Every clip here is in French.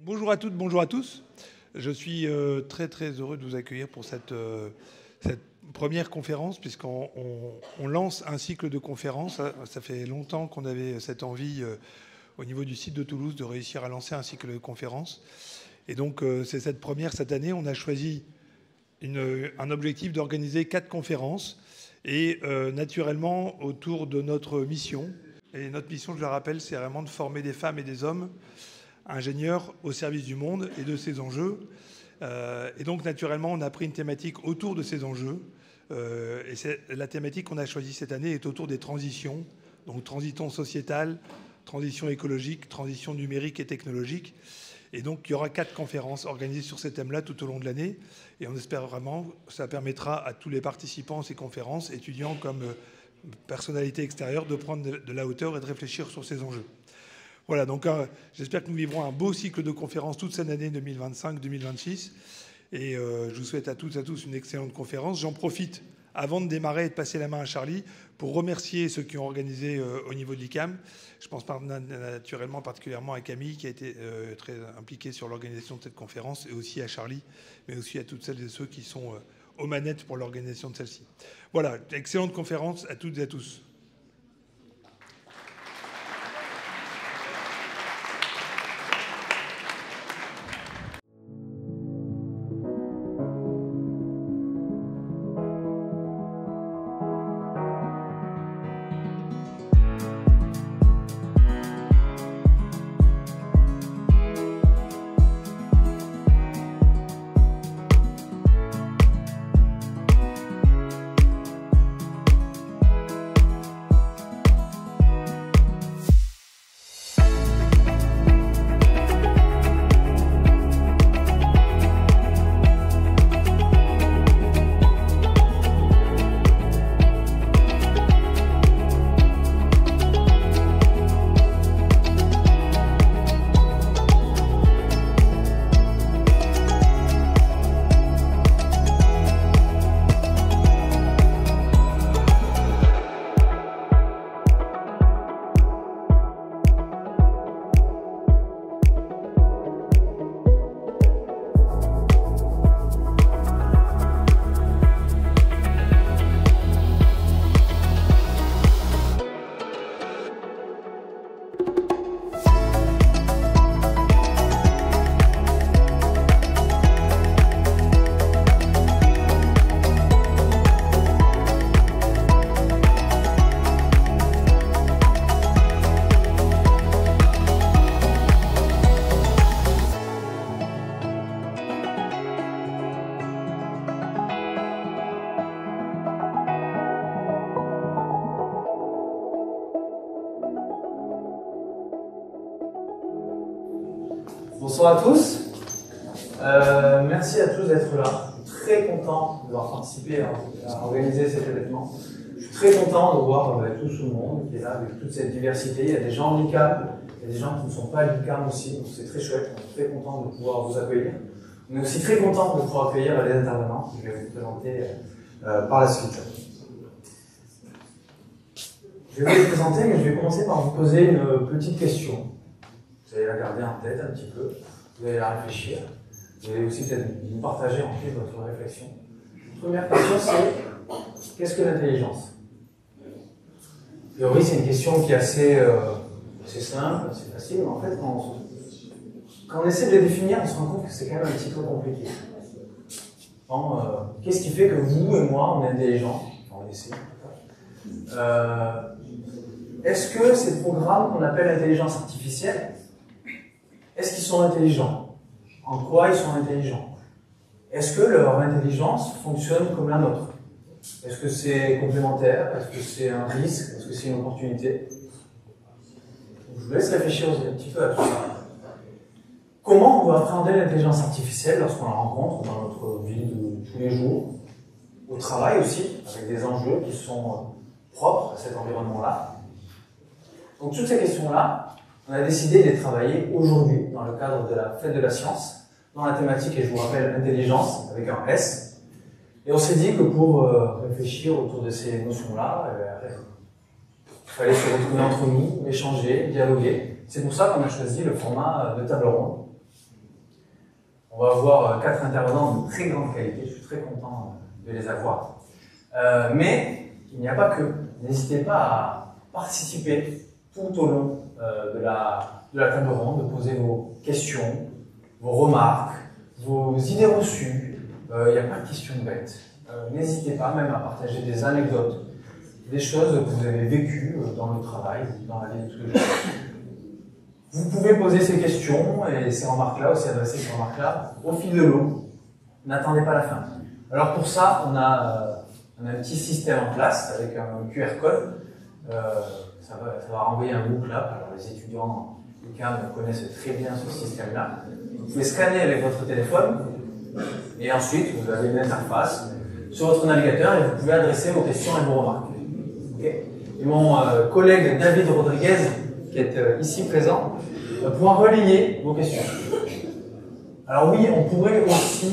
Bonjour à toutes, bonjour à tous. Je suis très heureux de vous accueillir pour cette première conférence, puisqu'on lance un cycle de conférences. Ça fait longtemps qu'on avait cette envie au niveau du site de Toulouse de réussir à lancer un cycle de conférences. Et donc c'est cette première cette année. On a choisi un objectif d'organiser 4 conférences et naturellement autour de notre mission. Et notre mission, je le rappelle, c'est vraiment de former des femmes et des hommes ingénieurs au service du monde et de ses enjeux. Et donc, naturellement, on a pris une thématique autour de ces enjeux. Et la thématique qu'on a choisie cette année est autour des transitions. Donc, transition sociétale, transition écologique, transition numérique et technologique. Et donc, il y aura 4 conférences organisées sur ces thèmes-là tout au long de l'année. Et on espère vraiment que ça permettra à tous les participants à ces conférences, étudiants comme personnalités extérieures, de prendre de la hauteur et de réfléchir sur ces enjeux. Voilà, donc j'espère que nous vivrons un beau cycle de conférences toute cette année 2025-2026. Et je vous souhaite à toutes et à tous une excellente conférence. J'en profite, avant de démarrer et de passer la main à Charlie, pour remercier ceux qui ont organisé au niveau de l'ICAM. Je pense naturellement particulièrement à Camille, qui a été très impliquée sur l'organisation de cette conférence, et aussi à Charlie, mais aussi à toutes celles et ceux qui sont aux manettes pour l'organisation de celle-ci. Voilà, excellente conférence à toutes et à tous. Bonsoir à tous. Merci à tous d'être là. Je suis très content d'avoir participé à organiser cet événement. Je suis très content de voir tout ce monde qui est là avec toute cette diversité. Il y a des gens de l'ICAM, il y a des gens qui ne sont pas de l'ICAM aussi, donc c'est très chouette. On est très content de pouvoir vous accueillir. On est aussi très content de pouvoir accueillir les intervenants que je vais vous présenter par la suite. Je vais vous les présenter, mais je vais commencer par vous poser une petite question. Vous allez la garder en tête un petit peu, vous allez la réfléchir, vous allez aussi peut-être nous partager en fait votre réflexion. Première question, c'est qu'est-ce que l'intelligence? A priori, c'est une question qui est assez simple, assez facile, mais en fait, quand on essaie de la définir, on se rend compte que c'est quand même un petit peu compliqué. Qu'est-ce qui fait que vous et moi, on est intelligents? On va essayer. Est-ce que ces programmes qu'on appelle intelligence artificielle, est-ce qu'ils sont intelligents? En quoi ils sont intelligents? Est-ce que leur intelligence fonctionne comme la nôtre? Est-ce que c'est complémentaire? Est-ce que c'est un risque? Est-ce que c'est une opportunité? Je vous laisse réfléchir un petit peu à tout ça. Comment on va appréhender l'intelligence artificielle lorsqu'on la rencontre dans notre vie de tous les jours, au travail aussi, avec des enjeux qui sont propres à cet environnement-là? Donc toutes ces questions-là, on a décidé de les travailler aujourd'hui dans le cadre de la Fête de la Science, dans la thématique, et je vous rappelle, intelligence, avec un S. Et on s'est dit que pour réfléchir autour de ces notions-là, il fallait se retrouver entre nous, échanger, dialoguer. C'est pour ça qu'on a choisi le format de table ronde. On va avoir 4 intervenants de très grande qualité, je suis très content de les avoir. Mais il n'y a pas que. N'hésitez pas à participer tout au long de la table ronde, de poser vos questions, vos remarques, vos idées reçues. Il n'y a pas de questions bêtes. N'hésitez pas même à partager des anecdotes, des choses que vous avez vécues dans le travail, dans la vie de tous les jours. Vous pouvez poser ces questions et ces remarques-là, aussi adresser ces remarques-là au fil de l'eau. N'attendez pas la fin. Alors pour ça, on a un petit système en place avec un QR code. Ça va renvoyer un MOOC là. Alors les étudiants du CAM connaissent très bien ce système-là. Vous pouvez scanner avec votre téléphone et ensuite vous avez une interface sur votre navigateur et vous pouvez adresser vos questions et vos remarques. Okay. Et mon collègue David Rodriguez, qui est ici présent, pourra relayer vos questions. Alors oui, on pourrait aussi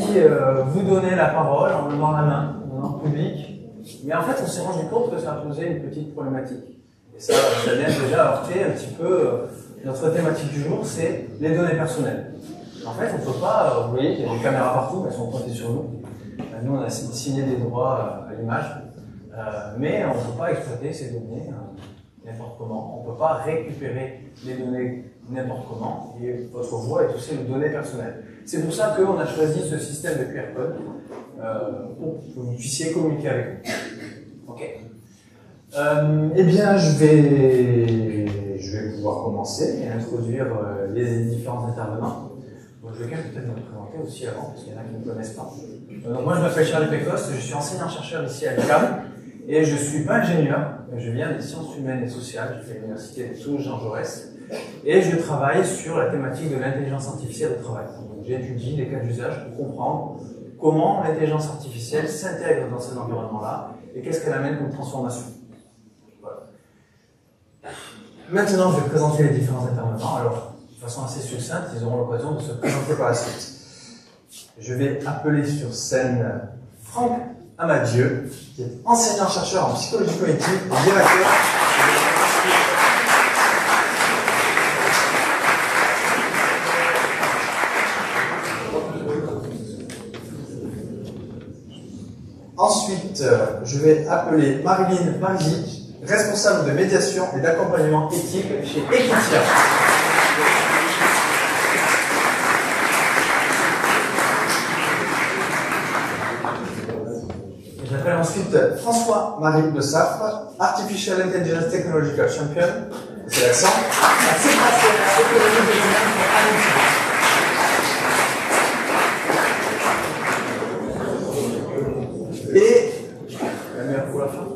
vous donner la parole en levant la main, en public, mais en fait on s'est rendu compte que ça a posé une petite problématique. Et ça vient déjà heurter un petit peu notre thématique du jour, c'est les données personnelles. En fait, on ne peut pas, vous voyez qu'il y a des caméras partout, elles sont pointées sur nous. Nous, on a signé des droits à l'image, mais on ne peut pas exploiter ces données n'importe comment. On ne peut pas récupérer les données n'importe comment, et votre voix est aussi une donnée personnelle. C'est pour ça qu'on a choisi ce système de QR code pour que vous puissiez communiquer avec nous. Ok. Eh bien, je vais pouvoir commencer et introduire les différents intervenants. Bon, je vais peut-être me présenter aussi avant, parce qu'il y en a qui ne me connaissent pas. Donc moi, je m'appelle Charles Pécoste, je suis enseignant-chercheur ici à l'UQAM, et je ne suis pas ingénieur, je viens des sciences humaines et sociales, j'ai fait l'université de Toulouse Jean Jaurès, et je travaille sur la thématique de l'intelligence artificielle au travail. J'étudie les cas d'usage pour comprendre comment l'intelligence artificielle s'intègre dans cet environnement-là, et qu'est-ce qu'elle amène comme transformation. Voilà. Maintenant, je vais présenter les différents intervenants. Alors, de façon assez succincte, ils auront l'occasion de se présenter par la suite. Je vais appeler sur scène Franck Amadieu, qui est enseignant-chercheur en psychologie cognitive et directeur. Ensuite, je vais appeler Marilyn Parisic, responsable de médiation et d'accompagnement éthique chez Equitia. J'appelle ensuite François-Marie de Saffre, Artificial Intelligence Technological Champion, c'est l'accent, à et la meilleure pour la fin,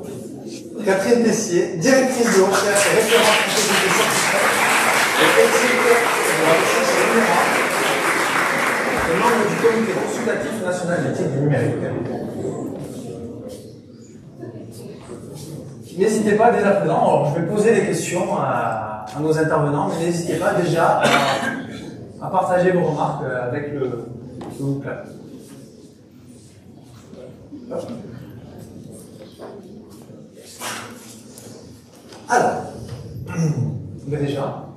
Catherine Tessier, directrice de recherche et référente en sécurité scientifique et experte de la recherche numérique et membre du comité consultatif national d'éthique du numérique. N'hésitez pas dès à présent, alors je vais poser des questions à nos intervenants, mais n'hésitez pas déjà à partager vos remarques avec le groupe là. Alors, déjà,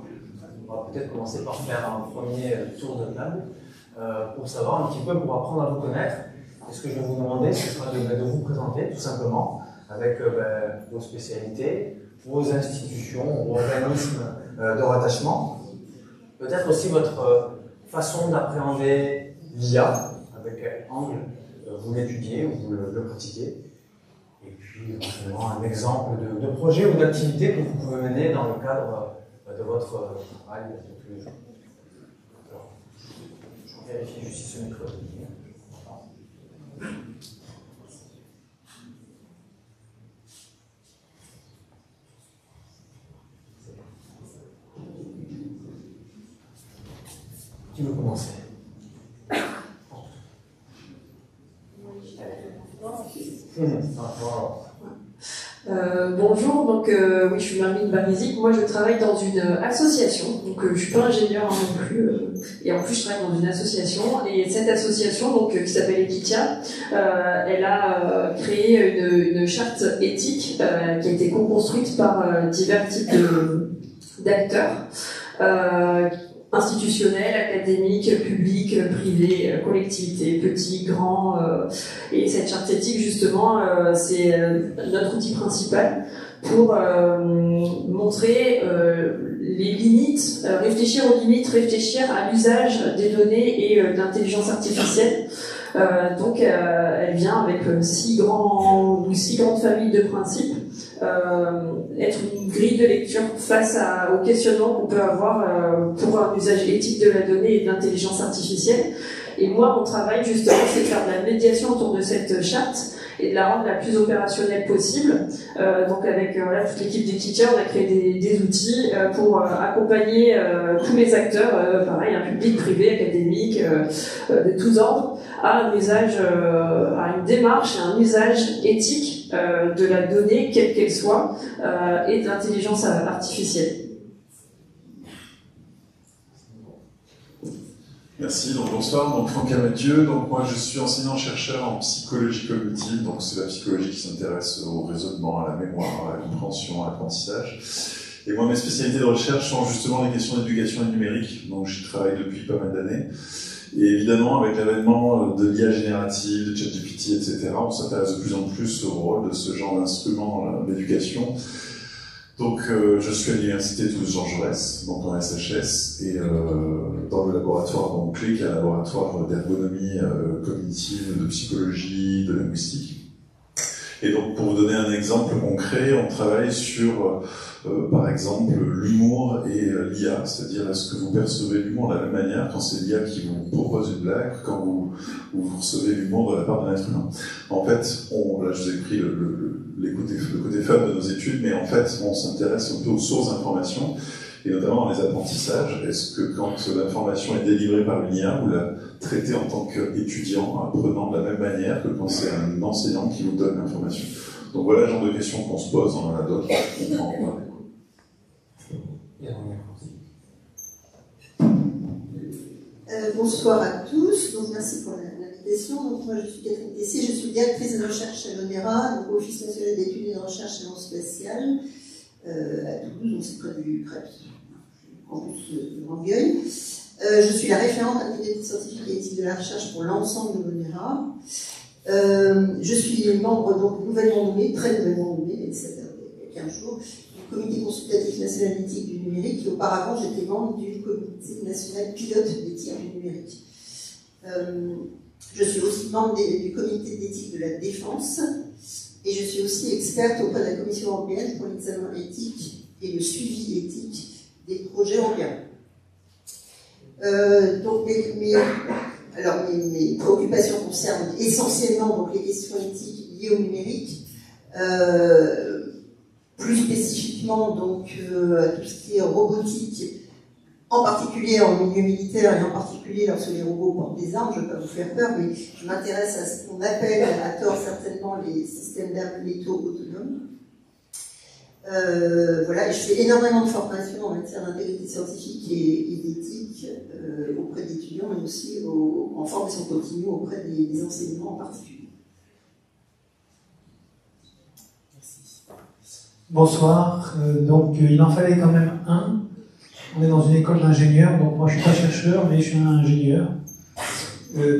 on va peut-être commencer par faire un premier tour de table pour savoir un petit peu, pour apprendre à vous connaître. Et ce que je vais vous demander, ce sera de vous présenter tout simplement avec vos spécialités, vos institutions, vos organismes de rattachement. Peut-être aussi votre façon d'appréhender l'IA, avec quel angle vous l'étudiez ou vous le pratiquez. Et puis éventuellement un exemple de projet ou d'activité que vous pouvez mener dans le cadre de votre travail de tous les jours. Alors, je vérifie juste si ce micro est bien. Qui veut commencer? Bonjour, donc oui, je suis Marilyn Parisic. Moi, je travaille dans une association, donc je suis pas ingénieure non plus, et en plus je travaille dans une association. Et cette association, donc qui s'appelle Equitia, elle a créé une charte éthique qui a été co-construite par divers types d'acteurs. institutionnels, académiques, publics, privés, collectivités, petits, grands. Et cette charte éthique, justement, c'est notre outil principal pour montrer les limites, réfléchir aux limites, réfléchir à l'usage des données et de l'intelligence artificielle. Donc, elle vient avec 6 grandes familles de principes, être une grille de lecture face au questionnement qu'on peut avoir pour un usage éthique de la donnée et de l'intelligence artificielle. Et moi, mon travail, justement, c'est de faire de la médiation autour de cette charte et de la rendre la plus opérationnelle possible. Donc avec toute l'équipe des teachers, on a créé des outils pour accompagner tous les acteurs, pareil, un public privé, académique, de tous ordres, à un usage, à une démarche, à un usage éthique de la donnée, quelle qu'elle soit, et de l'intelligence artificielle. Merci, donc bonsoir, donc Franck Mathieu, donc moi je suis enseignant-chercheur en psychologie cognitive, donc c'est la psychologie qui s'intéresse au raisonnement, à la mémoire, à la compréhension, à l'apprentissage. Et moi mes spécialités de recherche sont justement les questions d'éducation et numérique, donc j'y travaille depuis pas mal d'années. Et évidemment avec l'avènement de l'IA générative, de ChatGPT, etc., on s'intéresse de plus en plus au rôle de ce genre d'instrument dans l'éducation. Donc, je suis à l'université Toulouse-Jean Jaurès, donc en SHS, et dans le laboratoire clé, qui est un laboratoire d'ergonomie cognitive, de psychologie, de linguistique. Et donc, pour vous donner un exemple concret, on travaille sur, par exemple, l'humour et l'IA, c'est-à-dire est-ce que vous percevez l'humour de la même manière quand c'est l'IA qui vous propose une blague, quand vous recevez l'humour de la part d'un être humain. En fait, là je vous ai pris le côté fun de nos études, mais en fait, on s'intéresse un peu aux sources d'information, et notamment dans les apprentissages. Est-ce que quand l'information est délivrée par une IA, vous la traitez en tant qu'étudiant, apprenant de la même manière que quand c'est un enseignant qui vous donne l'information? Donc voilà le genre de questions qu'on se pose, on en a d'autres, on comprend. Bonsoir à tous, donc merci pour l'invitation. Donc moi je suis Catherine Tessier, je suis directrice de recherche à l'ONERA, donc Office national d'études et de recherche aérospatiale, à Toulouse, donc c'est près du campus de Longueuil. Je suis la référente intégrité scientifique et éthique de la recherche pour l'ensemble de l'ONERA. Je suis membre donc nouvellement nommée, très nouvellement nommée, il y a 15 jours, du comité consultatif national d'éthique du numérique, et auparavant j'étais membre du comité national pilote d'éthique du numérique. Je suis aussi membre du comité d'éthique de la défense, et je suis aussi experte auprès de la Commission européenne pour l'examen éthique et le suivi éthique des projets européens. Donc mes préoccupations concernent essentiellement donc, les questions éthiques liées au numérique, plus spécifiquement donc, tout ce qui est robotique, en particulier en milieu militaire et en particulier lorsque les robots portent des armes. Je ne vais pas vous faire peur, mais je m'intéresse à ce qu'on appelle à tort certainement les systèmes d'armes létaux autonomes. Voilà, et je fais énormément de formation en matière d'intégrité scientifique et d'éthique auprès d'étudiants, mais aussi en formation continue auprès des enseignants en particulier. Merci. Bonsoir. Donc il en fallait quand même un. On est dans une école d'ingénieurs, donc moi je suis pas chercheur, mais je suis un ingénieur.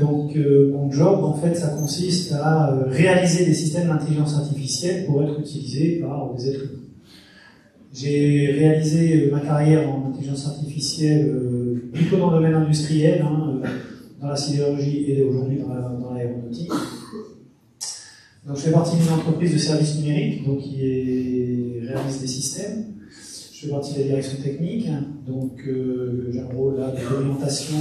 Donc mon job, en fait, ça consiste à réaliser des systèmes d'intelligence artificielle pour être utilisés par des êtres humains. J'ai réalisé ma carrière en intelligence artificielle plutôt dans le domaine industriel, dans la sidérurgie et aujourd'hui dans l'aéronautique. Donc je fais partie d'une entreprise de services numériques donc, qui réalise des systèmes. Je fais partie de la direction technique, donc j'ai un rôle là d'orientation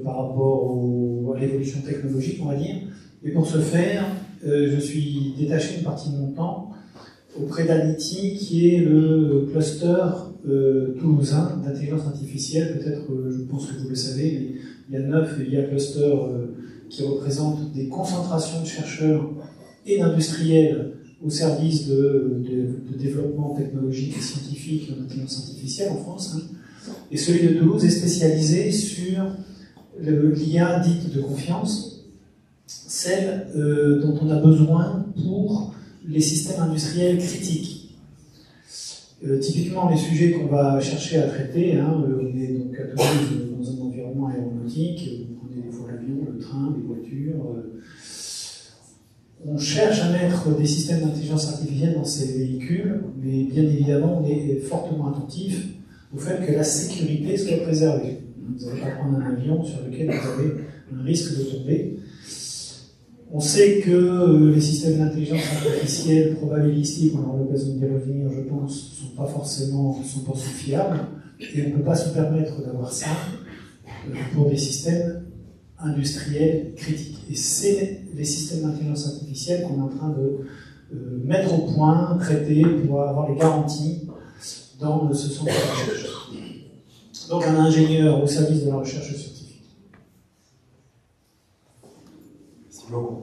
par rapport à l'évolution technologique, on va dire. Et pour ce faire, je suis détaché une partie de mon temps auprès d'Ality, qui est le cluster toulousain d'intelligence artificielle. Peut-être, je pense que vous le savez, il y a 9 IA clusters qui représentent des concentrations de chercheurs et d'industriels au service de développement technologique et scientifique en intelligence artificielle en France. Et celui de Toulouse est spécialisé sur l'IA dite de confiance, celle dont on a besoin pour les systèmes industriels critiques. Typiquement, les sujets qu'on va chercher à traiter, hein, on est donc à Toulouse dans un environnement aéronautique, vous prenez des fois l'avion, le train, les voitures. On cherche à mettre des systèmes d'intelligence artificielle dans ces véhicules, mais bien évidemment, on est fortement attentif au fait que la sécurité soit préservée. Vous n'allez pas prendre un avion sur lequel vous avez un risque de tomber. On sait que les systèmes d'intelligence artificielle probabilistiques, on aura l'occasion d'y revenir, je pense, ne sont pas forcément 100% fiables, et on ne peut pas se permettre d'avoir ça pour des systèmes industriels critiques. Et c'est les systèmes d'intelligence artificielle qu'on est en train de mettre au point, traiter, pour avoir les garanties dans ce centre de recherche. Donc un ingénieur au service de la recherche scientifique. Merci beaucoup.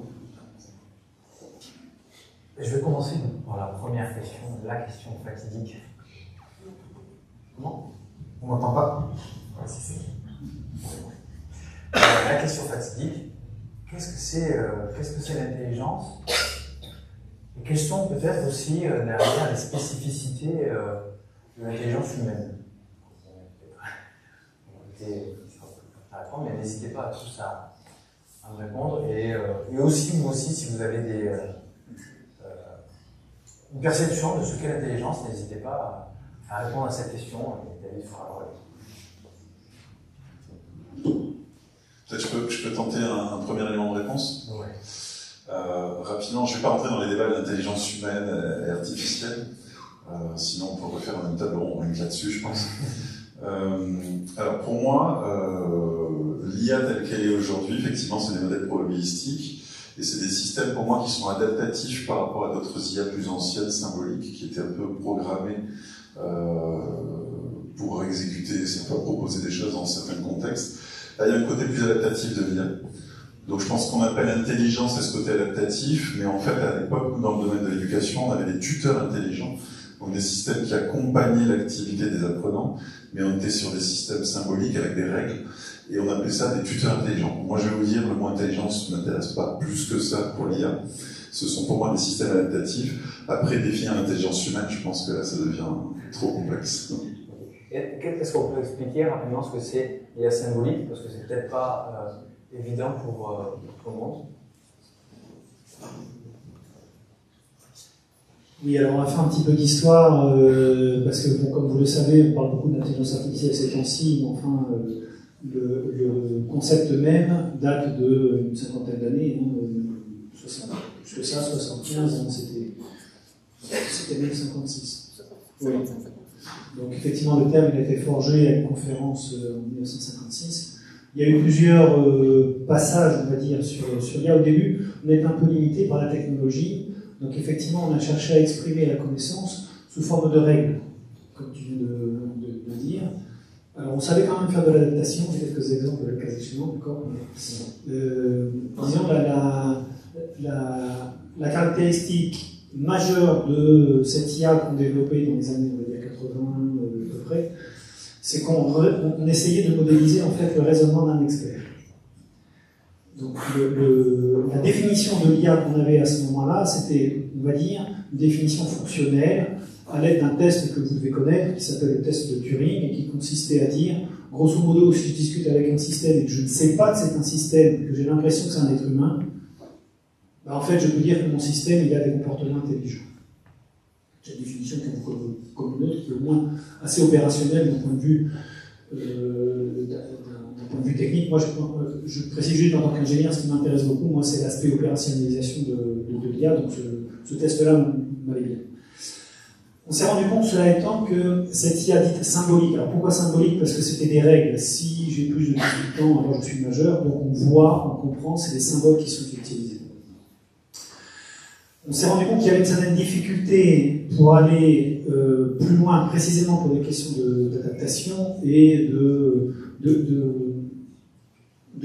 Je vais commencer par la première question, la question fatidique. Comment? On m'entend pas? Ouais, si, c'est... La question fatidique, qu'est-ce que c'est l'intelligence? Et quelles sont peut-être aussi derrière les spécificités de l'intelligence humaine? Mais n'hésitez pas à tous à me répondre. Et aussi, vous aussi, si vous avez une perception de ce qu'est l'intelligence, n'hésitez pas à répondre à cette question. Et David fera le relais. Peut-être je peux tenter un premier élément de réponse. Ouais. Rapidement, je ne vais pas rentrer dans les débats de l'intelligence humaine et artificielle. Sinon, on peut refaire un même tableau ronde là-dessus, je pense. Alors pour moi, l'IA telle qu'elle est aujourd'hui, effectivement, c'est des modèles probabilistiques, et c'est des systèmes pour moi qui sont adaptatifs par rapport à d'autres IA plus anciennes, symboliques, qui étaient un peu programmés pour exécuter, pour proposer des choses dans certains contextes. Là, il y a un côté plus adaptatif de l'IA. Donc je pense qu'on appelle intelligence à ce côté adaptatif, mais en fait, à l'époque, dans le domaine de l'éducation, on avait des tuteurs intelligents, donc des systèmes qui accompagnaient l'activité des apprenants, mais on était sur des systèmes symboliques avec des règles, et on appelait ça des tuteurs intelligents. Moi, je vais vous dire, le mot intelligence ne m'intéresse pas plus que ça pour l'IA. Ce sont pour moi des systèmes adaptatifs. Après, définir l'intelligence humaine, je pense que là, ça devient trop complexe. Est-ce qu'on peut expliquer rapidement ce que c'est l'IA symbolique? Parce que c'est peut-être pas évident pour tout le monde. Oui, alors on va faire un petit peu d'histoire, parce que, bon, comme vous le savez, on parle beaucoup d'intelligence artificielle ces temps-ci, mais enfin, le concept même date d'une cinquantaine d'années, hein, 60, plus que ça, 75, hein, c'était 1956. Oui. Donc effectivement, le terme il a été forgé à une conférence en 1956. Il y a eu plusieurs passages, on va dire, sur l'IA. Au début, on est un peu limité par la technologie. Donc effectivement, on a cherché à exprimer la connaissance sous forme de règles, comme tu viens de dire. Alors on savait quand même faire de l'adaptation, j'ai quelques exemples de la cas échéant, d'accord. Disons la caractéristique majeure de cette IA qu'on développait dans les années 80 à peu près, c'est qu'on essayait de modéliser en fait le raisonnement d'un expert. Donc la définition de l'IA qu'on avait à ce moment-là, c'était, on va dire, une définition fonctionnelle à l'aide d'un test que vous devez connaître, qui s'appelle le test de Turing, et qui consistait à dire, grosso modo, si je discute avec un système et que je ne sais pas que c'est un système, que j'ai l'impression que c'est un être humain, ben en fait, je peux dire que mon système, il a des comportements intelligents. C'est une définition comme une autre, qui est au moins assez opérationnelle d'un point de vue technique. Moi, je précise juste en tant qu'ingénieur, ce qui m'intéresse beaucoup, moi, c'est l'aspect opérationnalisation de l'IA, donc ce test-là m'allait bien. On s'est rendu compte, cela étant, que cette IA dite symbolique, alors pourquoi symbolique? Parce que c'était des règles. Si j'ai plus de 18 ans, alors je suis majeur, donc on voit, on comprend, c'est des symboles qui sont utilisés. On s'est rendu compte qu'il y avait une certaine difficulté pour aller plus loin, précisément pour des questions d'adaptation et de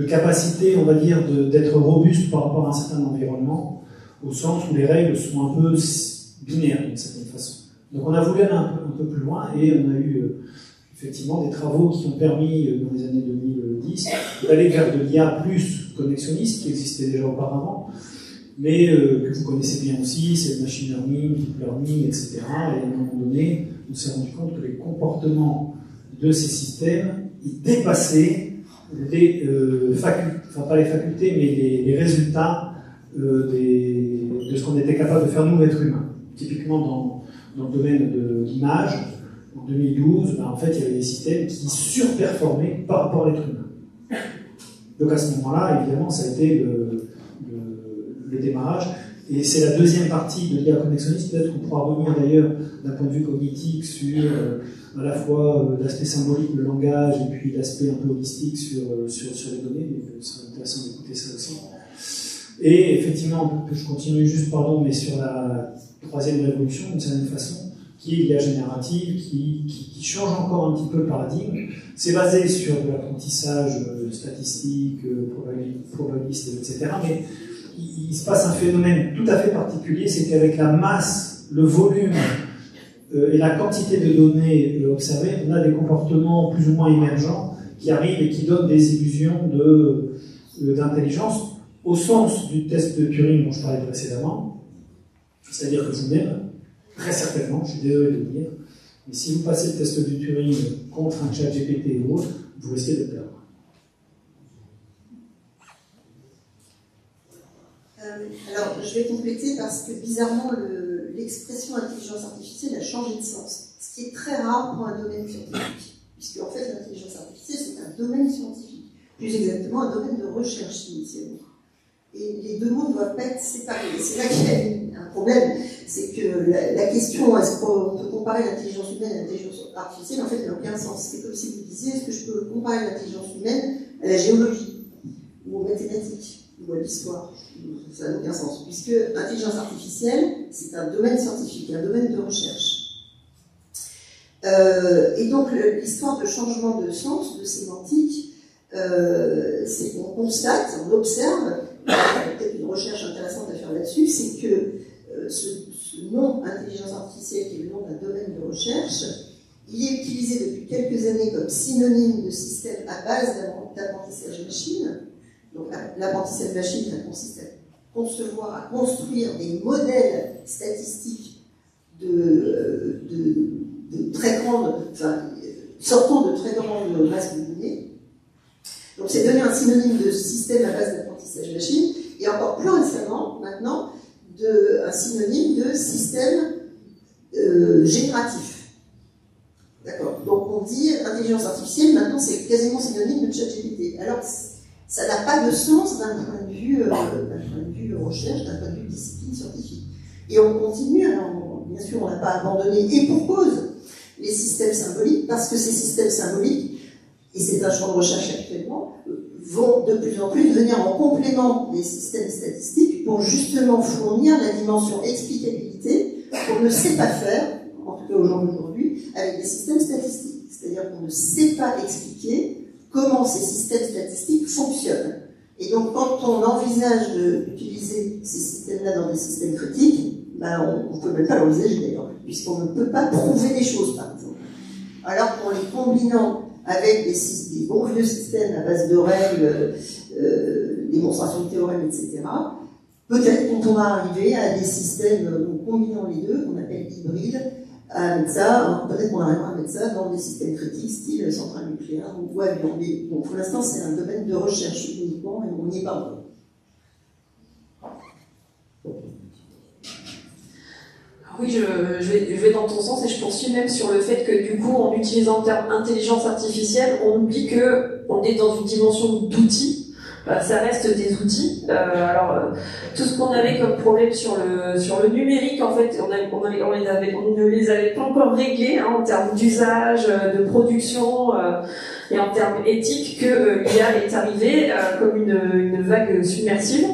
capacité, on va dire, d'être robuste par rapport à un certain environnement, au sens où les règles sont un peu binaires d'une certaine façon. Donc on a voulu aller un peu plus loin et on a eu effectivement des travaux qui ont permis, dans les années 2010, d'aller vers de l'IA plus connexionniste, qui existait déjà auparavant, mais que vous connaissez bien aussi, c'est le machine learning, deep learning, etc. Et à un moment donné, on s'est rendu compte que les comportements de ces systèmes ils dépassaient les facultés, enfin pas les facultés, mais les résultats de ce qu'on était capable de faire nous, êtres humains. Typiquement dans le domaine de l'image, en 2012, en fait, il y avait des systèmes qui surperformaient par rapport à l'être humain. Donc à ce moment-là, évidemment, ça a été le démarrage. Et c'est la deuxième partie de l'IA connexionniste. Peut-être qu'on pourra revenir d'ailleurs d'un point de vue cognitif sur à la fois l'aspect symbolique, le langage, et puis l'aspect un peu holistique sur les données. Mais ce serait intéressant d'écouter ça aussi. Et effectivement, je continue juste, mais sur la troisième révolution, d'une certaine façon, qui est l'IA générative, qui change encore un petit peu le paradigme. C'est basé sur de l'apprentissage statistique, probabiliste, etc. Mais il se passe un phénomène tout à fait particulier, c'est qu'avec la masse, le volume et la quantité de données observées, on a des comportements plus ou moins émergents qui arrivent et qui donnent des illusions d'intelligence au sens du test de Turing dont je parlais précédemment. C'est-à-dire que vous-même, très certainement, je suis désolé de le dire, mais si vous passez le test de Turing contre un chat GPT ou autre, vous risquez de perdre. Alors, je vais compléter parce que bizarrement, l'expression intelligence artificielle a changé de sens, ce qui est très rare pour un domaine scientifique, puisque en fait, l'intelligence artificielle, c'est un domaine scientifique, plus exactement un domaine de recherche initialement. Et les deux mots ne doivent pas être séparés. Et c'est là qu'il y a un problème, c'est que la question, est-ce qu'on peut comparer l'intelligence humaine à l'intelligence artificielle, en fait, elle n'a aucun sens. C'est comme si vous disiez, est-ce que je peux comparer l'intelligence humaine à la géologie, ou aux mathématiques, ou à l'histoire? Ça n'a aucun sens, puisque l'intelligence artificielle, c'est un domaine scientifique, un domaine de recherche. Et donc, l'histoire de changement de sens, de sémantique, c'est qu'on constate, on observe, il y a peut-être une recherche intéressante à faire là-dessus, c'est que ce nom intelligence artificielle, qui est le nom d'un domaine de recherche, il est utilisé depuis quelques années comme synonyme de système à base d'apprentissage machine. Donc l'apprentissage machine, ça consiste à concevoir, à construire des modèles statistiques de très grandes, enfin, sortant de très grandes masses de données. Donc c'est devenu un synonyme de système à base d'apprentissage machine, et encore plus récemment, maintenant, un synonyme de système génératif. D'accord. Donc on dit intelligence artificielle, maintenant c'est quasiment synonyme de ChatGPT. Alors ça n'a pas de sens d'un point de vue recherche, d'un point de vue discipline scientifique. Et on continue, alors bien sûr on n'a pas abandonné, et pour cause, les systèmes symboliques, parce que ces systèmes symboliques, et c'est un champ de recherche actuellement, vont de plus en plus devenir en complément des systèmes statistiques pour justement fournir la dimension explicabilité qu'on ne sait pas faire, en tout cas aujourd'hui, avec des systèmes statistiques. C'est-à-dire qu'on ne sait pas expliquer comment ces systèmes statistiques fonctionnent. Et donc, quand on envisage d'utiliser ces systèmes-là dans des systèmes critiques, ben, on ne peut même pas l'envisager d'ailleurs, puisqu'on ne peut pas prouver des choses, par exemple. Alors qu'en les combinant avec des bons vieux systèmes à base de règles, démonstration de théorèmes, etc., peut-être qu'on pourra arriver à des systèmes, combinant les deux, qu'on appelle hybrides, à mettre ça, peut-être qu'on arrivera à mettre ça dans des systèmes critiques, style centrale nucléaire ou avion. Mais bon, pour l'instant, c'est un domaine de recherche uniquement et on n'y est pas encore. Oui, je vais dans ton sens et je poursuis même sur le fait que du coup, en utilisant le terme intelligence artificielle, on oublie qu'on est dans une dimension d'outils. Ça reste des outils. Tout ce qu'on avait comme problème sur le numérique, en fait, on ne les avait pas encore réglés en termes d'usage, de production et en termes éthiques que l'IA est arrivée comme une vague submersible.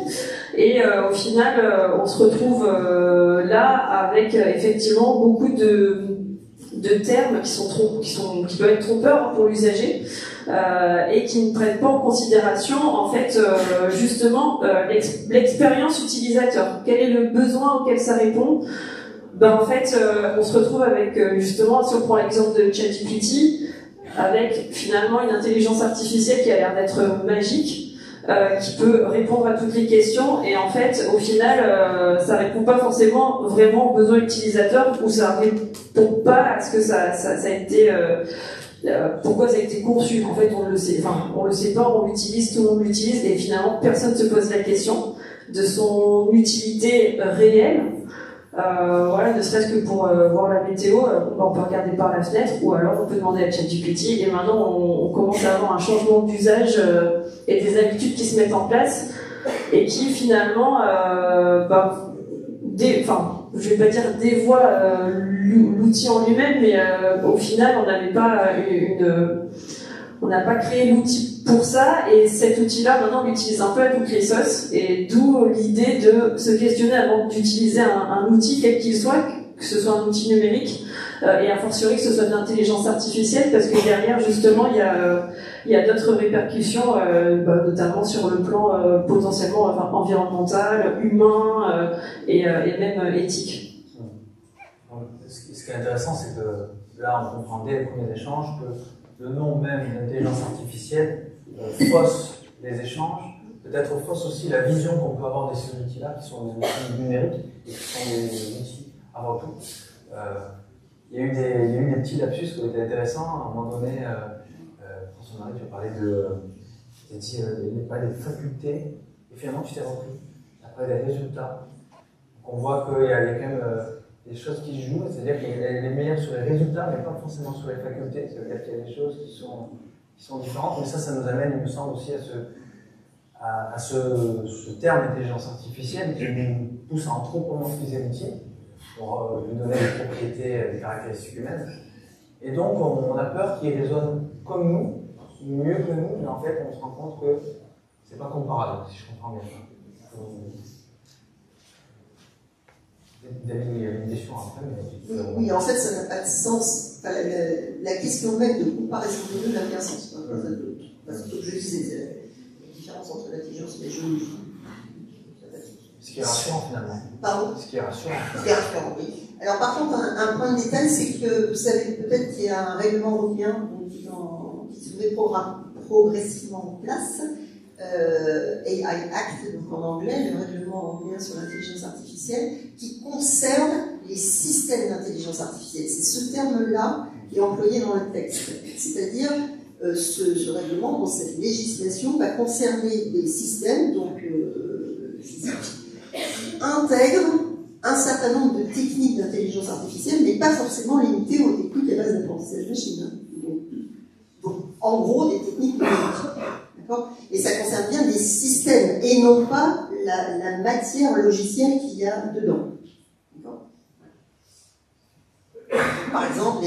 Et au final, on se retrouve là avec effectivement beaucoup de termes qui peuvent être trompeurs pour l'usager et qui ne prennent pas en considération en fait justement l'expérience utilisateur. Quel est le besoin auquel ça répond? En fait, on se retrouve avec justement, si on prend l'exemple de ChatGPT, avec finalement une intelligence artificielle qui a l'air d'être magique. qui peut répondre à toutes les questions, et en fait, au final, ça répond pas forcément vraiment aux besoins utilisateurs, ou ça répond pas à ce que ça a été, pourquoi ça a été conçu. En fait, on le sait pas, on l'utilise, tout le monde l'utilise, et finalement, personne se pose la question de son utilité réelle. Voilà, ne serait-ce que pour voir la météo, on peut regarder par la fenêtre, ou alors on peut demander à ChatGPT, et maintenant on commence à avoir un changement d'usage et des habitudes qui se mettent en place, et qui finalement, je vais pas dire dévoie l'outil en lui-même, mais au final on n'a pas créé l'outil pour ça, et cet outil-là, maintenant, on l'utilise un peu à toutes les sauces, et d'où l'idée de se questionner avant d'utiliser un outil, quel qu'il soit, que ce soit un outil numérique, et a fortiori que ce soit de l'intelligence artificielle, parce que derrière, justement, il y a d'autres répercussions, notamment sur le plan potentiellement environnemental, humain, et même éthique. Ce qui est intéressant, c'est que là, on comprend dès les premiers échanges que le nom même d'intelligence artificielle fausse les échanges, peut-être fausse aussi la vision qu'on peut avoir de ces outils-là, qui sont des outils numériques et qui sont des outils avant tout. Il y a eu des petits lapsus qui ont été intéressants. À un moment donné, François-Marie, tu as parlé tu as dit des facultés, et finalement tu t'es repris après des résultats. Donc on voit qu'il y a quand même des choses qui jouent, c'est-à-dire qu'elle est meilleure sur les résultats, mais pas forcément sur les facultés. Ça veut dire qu'il y a des choses qui sont différentes, mais ça nous amène, il me semble, aussi à ce terme d'intelligence artificielle qui nous pousse à anthropomorphiser l'outil pour lui donner des propriétés, des caractéristiques humaines. Et donc, on a peur qu'il raisonne comme nous, mieux que nous, mais en fait, on se rend compte que c'est pas comparable, si je comprends bien. David, il y avait une question après, mais... Oui, en fait, ça n'a pas de sens. Enfin, la question même de comparaison des deux n'a aucun sens. Parce que, comme je disais, la différence entre l'intelligence et la géologie. Ce qui est rassurant, finalement. Pardon ? Ce qui est rassurant. Ce qui est rassurant, oui. Alors, par contre, un point de détail, c'est que, vous savez peut-être qu'il y a un règlement européen qui se met progressivement en place, AI Act, donc en anglais, le règlement européen sur l'intelligence artificielle, qui concerne les systèmes d'intelligence artificielle. C'est ce terme-là qui est employé dans le texte. C'est-à-dire, ce règlement, cette législation, va concerner des systèmes, donc physiques, qui intègrent un certain nombre de techniques d'intelligence artificielle, mais pas forcément limitées aux techniques à base d'apprentissage machine. Donc, en gros, des techniques numériques. Et ça concerne bien des systèmes et non pas la matière logicielle qu'il y a dedans. Par exemple,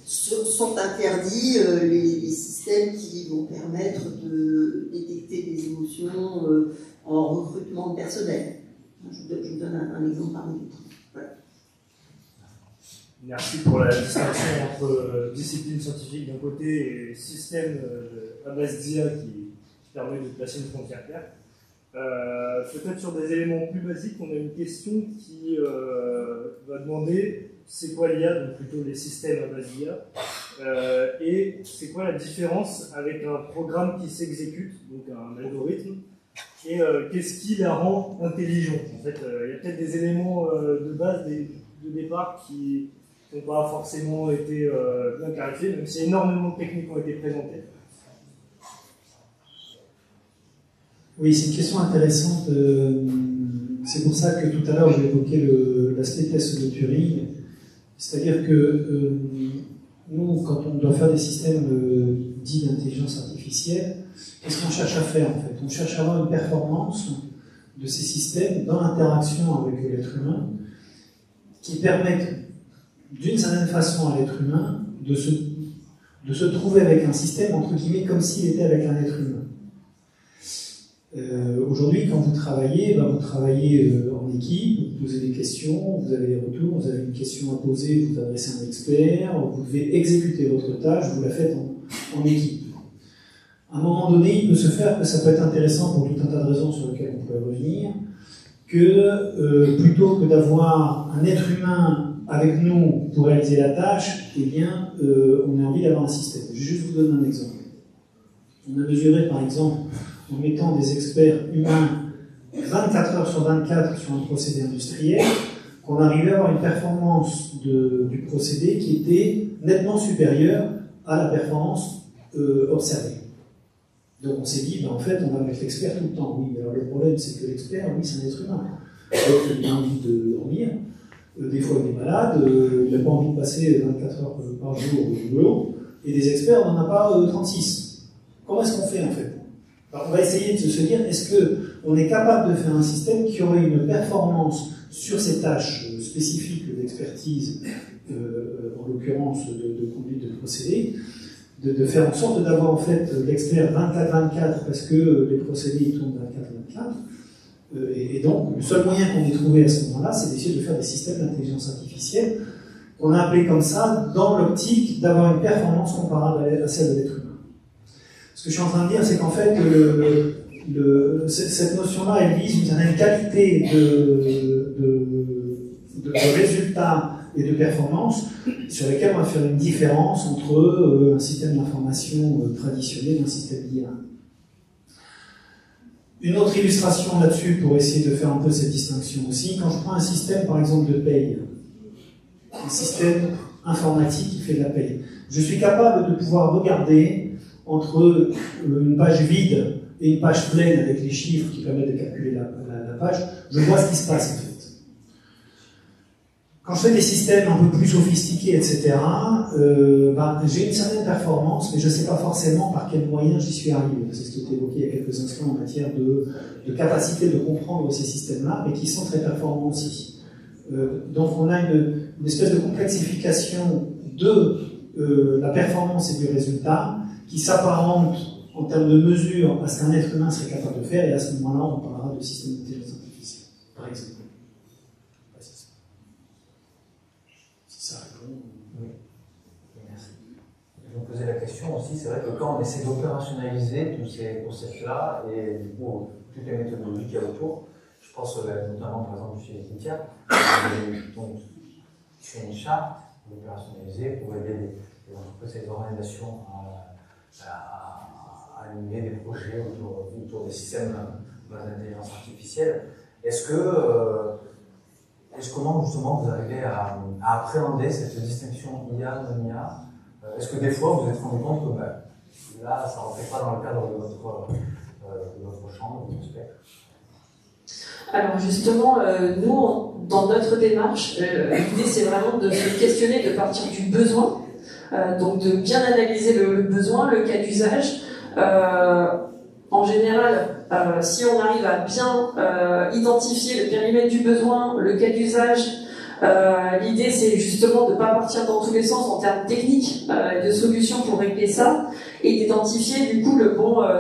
sont interdits les systèmes qui vont permettre de détecter des émotions en recrutement de personnel. Je vous donne un exemple parmi d'autres. Voilà. Merci pour la distinction entre discipline scientifique d'un côté et système à base d'IA qui permet de placer une frontière claire. Peut-être sur des éléments plus basiques, on a une question qui va demander c'est quoi l'IA, donc plutôt les systèmes à base d'IA, et c'est quoi la différence avec un programme qui s'exécute, donc un algorithme, et qu'est-ce qui la rend intelligente. En fait, il y a peut-être des éléments de base de départ qui n'ont pas forcément été bien clarifiés, même si énormément de techniques ont été présentées. Oui, c'est une question intéressante. C'est pour ça que tout à l'heure j'ai évoqué l'aspect test de Turing. C'est-à-dire que nous, quand on doit faire des systèmes dits d'intelligence artificielle, qu'est-ce qu'on cherche à faire en fait? On cherche à avoir une performance de ces systèmes dans l'interaction avec l'être humain qui permettent d'une certaine façon à l'être humain de se trouver avec un système entre guillemets comme s'il était avec un être humain. Aujourd'hui, quand vous travaillez en équipe, vous posez des questions, vous avez des retours, vous avez une question à poser, vous adressez à un expert, vous devez exécuter votre tâche, vous la faites en équipe. À un moment donné, il peut se faire que ça peut être intéressant pour tout un tas de raisons sur lesquelles on pourrait revenir, que plutôt que d'avoir un être humain avec nous pour réaliser la tâche, eh bien, on a envie d'avoir un système. Je vais juste vous donner un exemple. On a mesuré, par exemple, en mettant des experts humains 24 heures sur 24 sur un procédé industriel, qu'on arrivait à avoir une performance du procédé qui était nettement supérieure à la performance observée. Donc on s'est dit, ben en fait, on va mettre l'expert tout le temps. Oui, mais alors le problème, c'est que l'expert, oui, c'est un être humain. Donc, il a envie de dormir, des fois il est malade, il n'a pas envie de passer 24 heures par jour au boulot, et des experts, on n'en a pas 36. Comment est-ce qu'on fait en fait? Alors, on va essayer de se dire, est-ce qu'on est capable de faire un système qui aurait une performance sur ces tâches spécifiques d'expertise, en l'occurrence de conduite de procédé, de faire en sorte d'avoir en fait l'expert 24-24 parce que les procédés tournent 24-24. Et donc, le seul moyen qu'on ait trouvé à ce moment-là, c'est d'essayer de faire des systèmes d'intelligence artificielle qu'on a appelés comme ça, dans l'optique d'avoir une performance comparable à celle de l'être humain. Ce que je suis en train de dire, c'est qu'en fait, cette notion-là, elle vise une certaine qualité de résultats et de performance sur lesquels on va faire une différence entre un système d'information traditionnel et un système d'IA. Une autre illustration là-dessus pour essayer de faire un peu cette distinction aussi, quand je prends un système par exemple de paye, un système informatique qui fait de la paye, je suis capable de pouvoir regarder entre une page vide et une page pleine avec les chiffres qui permettent de calculer la page, je vois ce qui se passe en fait. Quand je fais des systèmes un peu plus sophistiqués, etc., j'ai une certaine performance, mais je ne sais pas forcément par quel moyen j'y suis arrivé. C'est ce qui était évoqué il y a quelques instants en matière de capacité de comprendre ces systèmes-là, mais qui sont très performants aussi. Donc on a une espèce de complexification de la performance et du résultat qui s'apparente en termes de mesure à ce qu'un être humain serait capable de faire, et à ce moment-là, on parlera de système d'intelligence artificielle, par exemple. Ça répond. Oui. Merci. Je me posais la question aussi, c'est vrai que quand on essaie d'opérationnaliser tous ces concepts-là et du coup toutes les méthodologies qu'il y a autour, je pense notamment par exemple chez Equitia, donc je fais une charte d'opérationnaliser pour aider les entreprises et les organisations à animer des projets autour des systèmes d'intelligence artificielle. Comment justement vous arrivez à appréhender cette distinction IA, non-IA? Est-ce que des fois vous vous êtes rendu compte que là, ça ne rentrait pas dans le cadre de votre champ, de votre spectre? Alors justement, nous, dans notre démarche, l'idée c'est vraiment de se questionner, de partir du besoin, donc de bien analyser le besoin, le cas d'usage. En général, si on arrive à bien identifier le périmètre du besoin, le cas d'usage, l'idée c'est justement de ne pas partir dans tous les sens en termes techniques, de solutions pour régler ça, et d'identifier du coup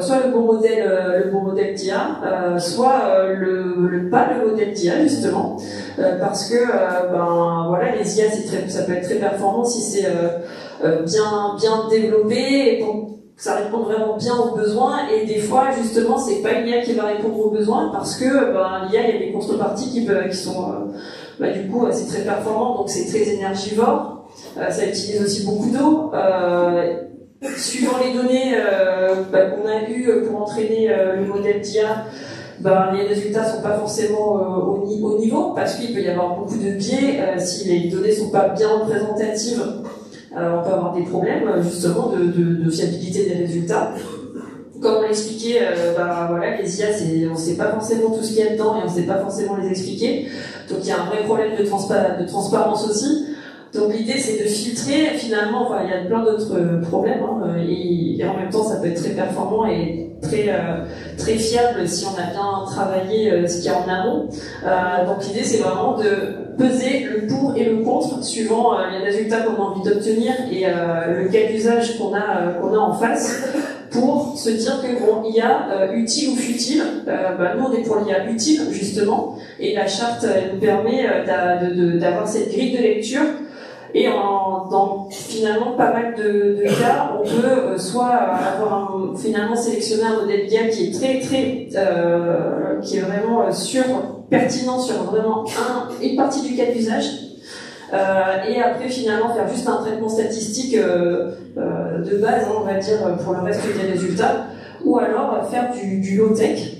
soit le bon modèle d'IA, soit pas le modèle d'IA justement, parce que voilà, les IA ça peut être très performant si c'est bien développé et ça répond vraiment bien aux besoins, et des fois justement c'est pas une IA qui va répondre aux besoins parce que l'IA, il y a des contreparties qui sont du coup c'est très performant, donc c'est très énergivore, ça utilise aussi beaucoup d'eau, suivant les données qu'on a eues pour entraîner le modèle d'IA, les résultats sont pas forcément au niveau, parce qu'il peut y avoir beaucoup de biais si les données sont pas bien représentatives. On peut avoir des problèmes justement de fiabilité des résultats. Comme on l'expliquait, voilà, les IA, on ne sait pas forcément tout ce qu'il y a dedans et on ne sait pas forcément les expliquer. Donc il y a un vrai problème de transparence aussi. Donc l'idée c'est de filtrer finalement, il y a plein d'autres problèmes, et en même temps ça peut être très performant et très fiable si on a bien travaillé ce qu'il y a en amont. Donc l'idée c'est vraiment de peser le pour et le contre suivant les résultats qu'on a envie d'obtenir et le cas d'usage qu'on a en face, pour se dire que IA utile ou futile, nous on est pour l'IA utile justement, et la charte nous permet d'avoir cette grille de lecture. Et dans finalement pas mal de cas, on peut soit finalement sélectionner un modèle d'IA qui est qui est vraiment pertinent sur vraiment une partie du cas d'usage, et après finalement faire juste un traitement statistique de base, on va dire, pour le reste des résultats. ou alors faire du low-tech.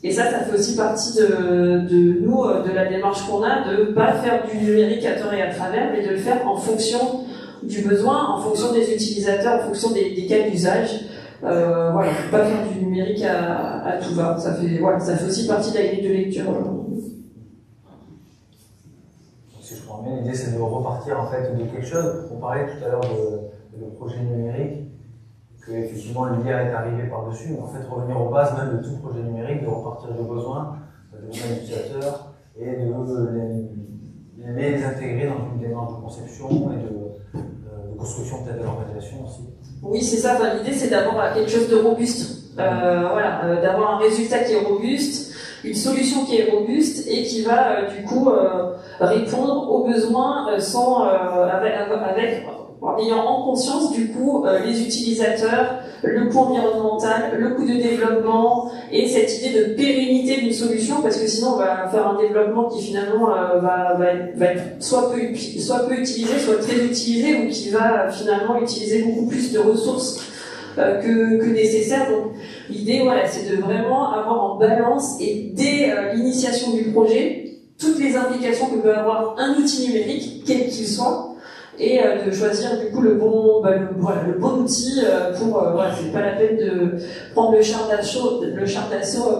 Et ça fait aussi partie de nous, de la démarche qu'on a, de pas faire du numérique à tort et à travers, mais de le faire en fonction du besoin, en fonction des utilisateurs, en fonction des cas d'usage. Voilà, pas faire du numérique à tout va. Ça fait aussi partie de la grille de lecture. Si je comprends bien, l'idée c'est de repartir en fait de quelque chose. On parlait tout à l'heure de projet numérique, que effectivement l'IA est arrivée par-dessus, mais en fait revenir aux bases même de tout projet numérique, de repartir des besoins utilisateurs et de les intégrer dans une démarche de conception et de construction peut-être de l'organisation aussi. Oui, c'est ça. Enfin, l'idée c'est d'avoir quelque chose de robuste. D'avoir un résultat qui est robuste, une solution qui est robuste et qui va du coup répondre aux besoins en ayant en conscience du coup les utilisateurs, le coût environnemental, le coût de développement et cette idée de pérennité d'une solution, parce que sinon on va faire un développement qui finalement va être soit peu utilisé, soit très utilisé, ou qui va finalement utiliser beaucoup plus de ressources que nécessaire. Donc l'idée, voilà, c'est de vraiment avoir en balance et dès l'initiation du projet toutes les implications que peut avoir un outil numérique, quel qu'il soit, et de choisir du coup le bon outil pour c'est pas la peine de prendre le char d'assaut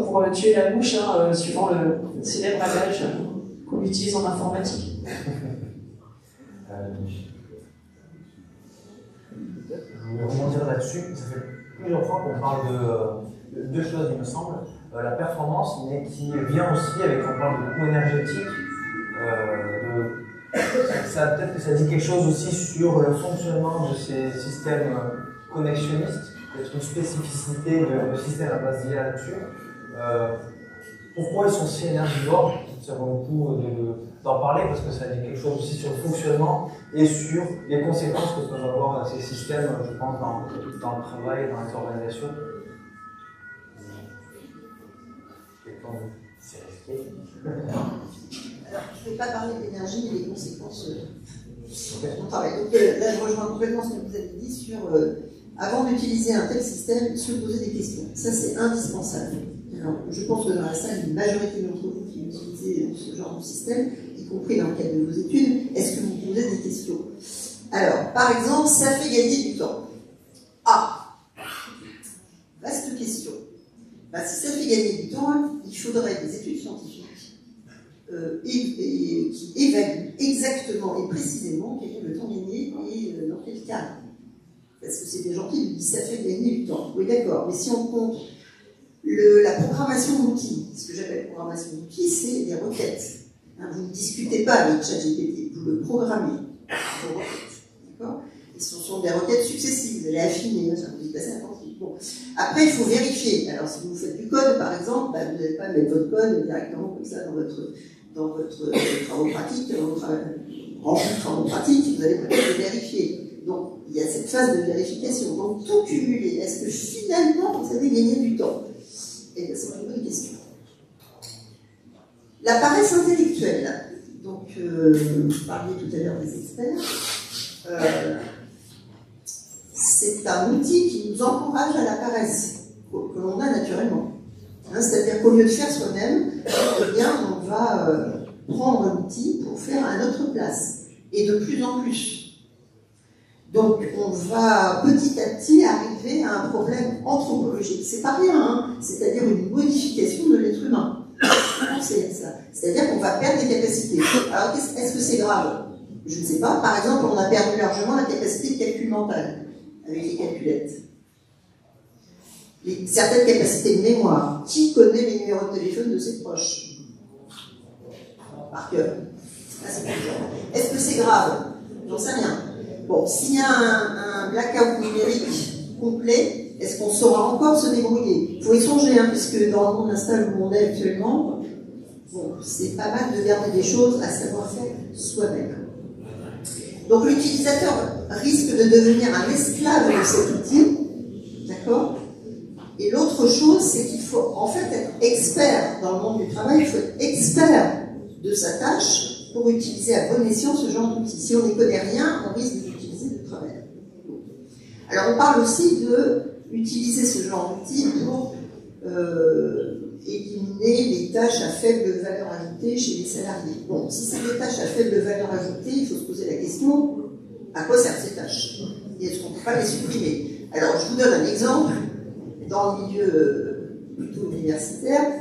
pour tuer la mouche, suivant le célèbre adage qu'on utilise en informatique. Je voulais rebondir là-dessus. Ça fait plusieurs fois qu'on parle de deux choses, il me semble. La performance, mais qui vient aussi avec, on parle de coût énergétique. Peut-être que ça dit quelque chose aussi sur le fonctionnement de ces systèmes connexionnistes, peut-être une spécificité de système à base d'IA là-dessus. Pourquoi ils sont si énergivores? Ça vaut le coup d'en parler parce que ça dit quelque chose aussi sur le fonctionnement et sur les conséquences que peuvent avoir ces systèmes, je pense, dans le travail, dans les organisations. C'est risqué. Alors, je ne vais pas parler d'énergie et des conséquences de mon travail. Donc là, je rejoins complètement ce que vous avez dit sur, avant d'utiliser un tel système, se poser des questions. Ça, c'est indispensable. Alors, je pense que dans la salle, une majorité d'entre vous qui utilisez ce genre de système, y compris dans le cadre de vos études, est-ce que vous posez des questions? Alors, par exemple, ça fait gagner du temps. Ah, vaste question. Si ça fait gagner du temps, il faudrait des études scientifiques qui évaluent exactement et précisément quel est le temps gagné et dans quel cas. Parce que c'est des gens qui disent ça fait gagner du temps. Oui, d'accord, mais si on compte la programmation d'outils, ce que j'appelle programmation d'outils, c'est des requêtes. Vous ne discutez pas avec ChatGPT, vous le programmez. Vos requêtes, d'accord? Et ce sont des requêtes successives, vous allez affiner, vous y passez attentif. Bon. Après, il faut vérifier. Alors, si vous faites du code, par exemple, vous n'allez pas mettre votre code directement comme ça dans votre travaux pratiques, dans votre rempli de travaux pratiques, vous allez peut-être le vérifier. Donc, il y a cette phase de vérification. Donc, tout cumulé, est-ce que finalement, vous avez gagné du temps? Eh bien, c'est une bonne question. La paresse intellectuelle. Donc, vous parliez tout à l'heure des experts. C'est un outil qui nous encourage à la paresse, que l'on a naturellement. C'est-à-dire qu'au lieu de faire soi-même, eh bien, on va prendre un outil pour faire à notre place, et de plus en plus. Donc, on va petit à petit arriver à un problème anthropologique. C'est pas rien, c'est-à-dire une modification de l'être humain. Pensez à ça. C'est-à-dire qu'on va perdre des capacités. Alors, est-ce que c'est grave? Je ne sais pas. Par exemple, on a perdu largement la capacité de calcul mental avec les calculettes. Certaines capacités de mémoire. Qui connaît les numéros de téléphone de ses proches? Par cœur. Est-ce que c'est grave? J'en sais rien. Bon, s'il y a un blackout numérique complet, est-ce qu'on saura encore se débrouiller? Il faut y songer, puisque dans le monde instable où on est actuellement, bon, c'est pas mal de garder des choses à savoir faire soi-même. Donc l'utilisateur risque de devenir un esclave de cet outil, d'accord? Et l'autre chose, c'est qu'il faut en fait être expert dans le monde du travail, il faut être expert de sa tâche pour utiliser à bon escient ce genre d'outil. Si on n'y connaît rien, on risque de l'utiliser de travers. Alors on parle aussi de utiliser ce genre d'outils pour éliminer les tâches à faible valeur ajoutée chez les salariés. Bon, si c'est des tâches à faible valeur ajoutée, il faut se poser la question, à quoi servent ces tâches? Et est-ce qu'on ne peut pas les supprimer? Alors, je vous donne un exemple. Dans le milieu plutôt universitaire,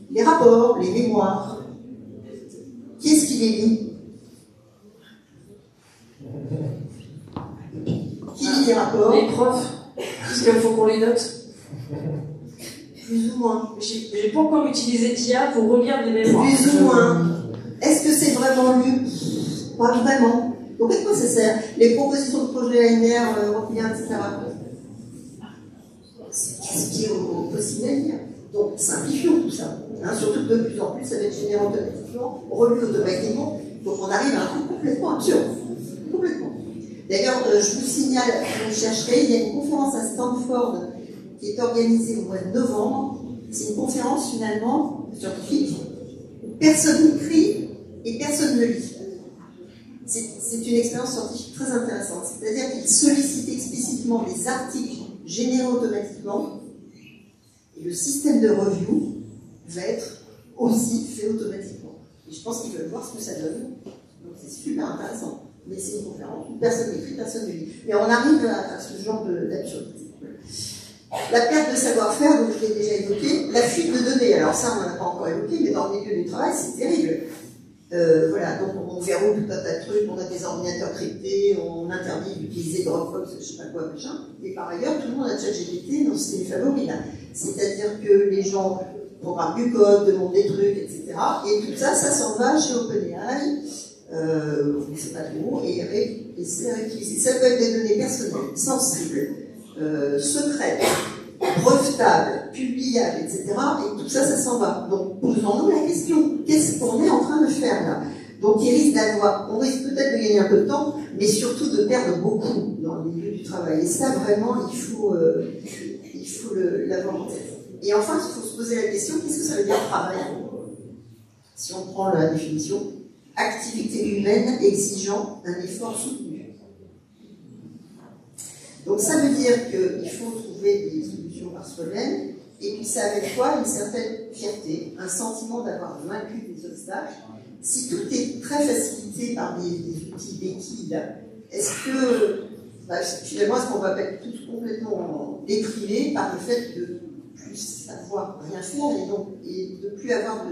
les rapports, les mémoires, qui est-ce qui les lit? Qui lit les rapports? Les profs, parce qu'il faut qu'on les note. Plus ou moins. J'ai pas encore utilisé d'IA pour relire des mémoires. Plus ou moins. Est-ce que c'est vraiment lu? Pas vraiment. Donc à quoi ça sert? Les propositions de projets ANR européens, etc. C'est ce qui est possible à lire. Donc simplifions tout ça. Hein, surtout que de plus en plus, ça va être généré automatiquement, relu automatiquement. Donc on arrive à un truc complètement absurde. Complètement. D'ailleurs, je vous signale, vous chercherez, il y a une conférence à Stanford qui est organisée au mois de novembre. C'est une conférence finalement scientifique où personne n'écrit et personne ne lit. C'est une expérience scientifique très intéressante. C'est-à-dire qu'il sollicite explicitement des articles générés automatiquement et le système de review va être aussi fait automatiquement. Et je pense qu'ils veulent voir ce que ça donne. Donc c'est super intéressant. Mais c'est une conférence où personne n'écrit, personne ne lit. Mais on arrive à ce genre d'absurdité. La perte de savoir-faire, donc je l'ai déjà évoqué, la fuite de données, alors ça on n'en a pas encore évoqué, mais dans le milieu du travail c'est terrible. Voilà, donc on verrouille tout un tas de trucs, on a des ordinateurs cryptés, on interdit d'utiliser Dropbox, je sais pas quoi, machin, et par ailleurs tout le monde a ChatGPT dans ses favoris là. C'est-à-dire que les gens programment du code, demandent des trucs, etc. Et tout ça, ça s'en va chez OpenAI, on ne sait pas trop, et c'est réutilisé. Ça peut être des données personnelles, sensibles, secrètes, brevetables, publiables, etc. Et tout ça, ça s'en va. Donc, posons-nous la question, qu'est-ce qu'on est en train de faire là? Donc, on risque peut-être de gagner un peu de temps, mais surtout de perdre beaucoup dans le milieu du travail. Et ça, vraiment, il faut l'avoir en tête. Et enfin, il faut se poser la question, qu'est-ce que ça veut dire travail? Si on prend la définition, activité humaine exigeant un effort soutenu. Donc ça veut dire qu'il faut trouver des solutions par soi-même, et puis ça avec quoi? Une certaine fierté, un sentiment d'avoir vaincu des obstacles. Si tout est très facilité par des outils béquilles, est-ce que finalement est-ce qu'on va pas être tous complètement déprimés par le fait de plus savoir rien faire et de plus avoir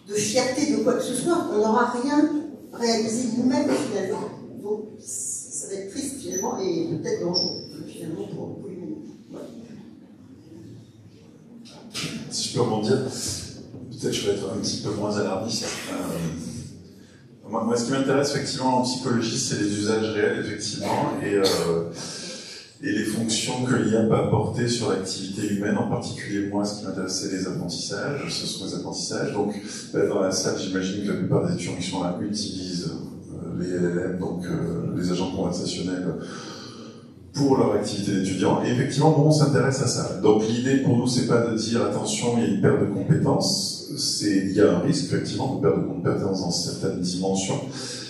de fierté de quoi que ce soit? On n'aura rien réalisé nous-mêmes finalement. Donc ça va être triste finalement et peut-être dangereux finalement pour l'humanité. Voilà. Si je peux rebondir, peut-être je vais être un petit peu moins alarmiste. Moi, ce qui m'intéresse effectivement en psychologie, c'est les usages réels, effectivement, et les fonctions que l'IA peut apporter sur l'activité humaine. En particulier, moi, ce qui m'intéresse, c'est les apprentissages. Ce sont les apprentissages. Donc, dans la salle, j'imagine que la plupart des étudiants qui sont là utilisent les LLM, donc les agents conversationnels, pour leur activité d'étudiant. Et effectivement, nous, on s'intéresse à ça. Donc l'idée pour nous, c'est pas de dire attention, il y a une perte de compétences. Il y a un risque, effectivement, de perte de compétences dans certaines dimensions.